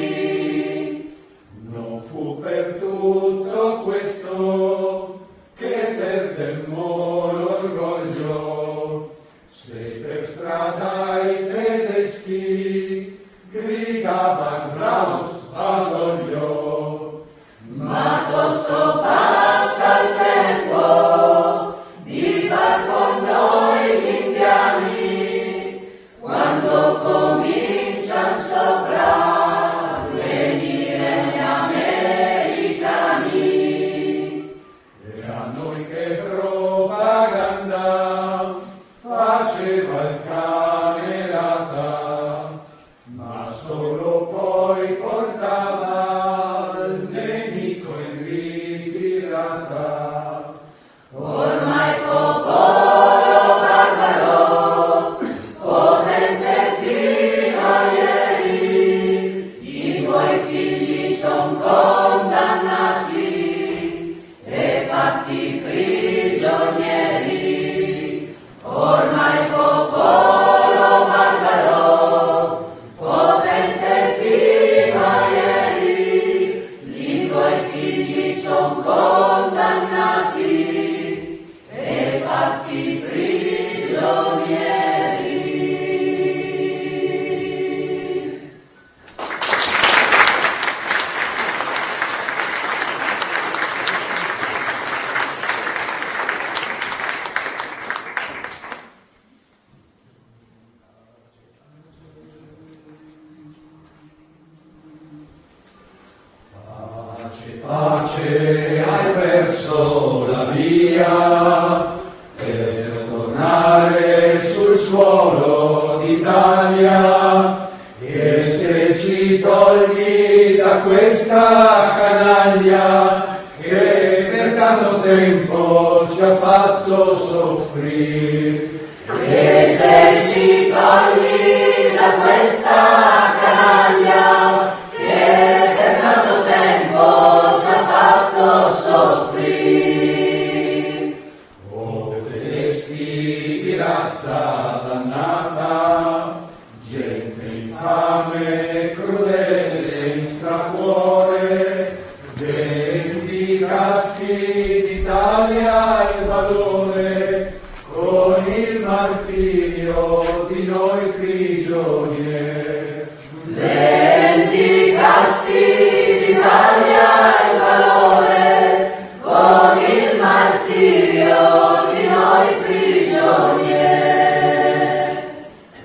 Non fu per tutto questo che perdemmo l'orgoglio, se per strada i tedeschi gridavan Raus Badoglio. Ma tosto passa il tempo di far con noi gli indiani, quando comincia dannata. Ormai popolo barbaro, potente fino a ieri, i tuoi figli son condannati e fatti prigionieri. Ormai popolo barbaro, potente fino a ieri, i tuoi figli son condannati e fatti prigionieri. Pace, hai perso la via per tornare sul suolo d'Italia, e se ci togli da questa canaglia che per tanto tempo ci ha fatto soffrire. E se ci togli da questa canaglia che per tanto tempo ci ha fatto soffrire. O tedeschi di razza dannata, gente infame, crudele, senza cuore, vendicasti d'Italia il valore, con il martirio di noi prigionieri. Vendicasti d'Italia il valore, con il martirio di noi prigionieri.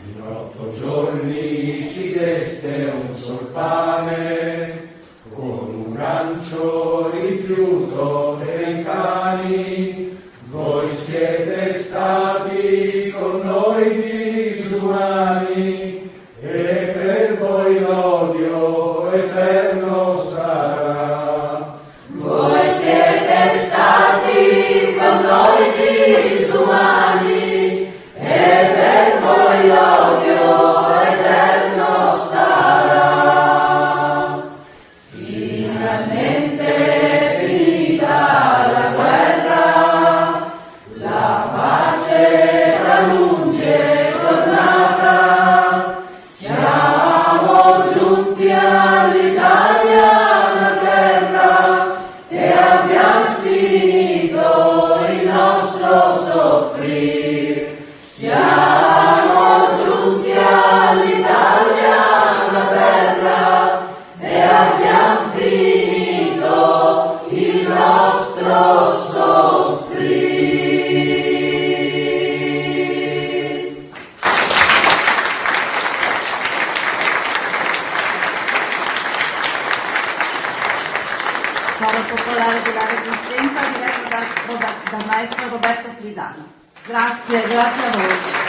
In 8 giorni ci deste un sol pane, con un gancio rifiuto dei cani. Voi siete stati con noi disumani, e per voi l'odio eterno sarà. Voi siete stati con noi disumani, e per voi l'odio eterno sarà. Finalmente finita la guerra, la pace era lunge tornata, siamo giunti all'Italia naterra e abbiamo finito il nostro soffrire. Siamo giunti all'Italia naterra e abbiamo finito il nostro soffrire. Coro popolare della Resistenza diretto dal maestro Roberto Pisano. Grazie a voi.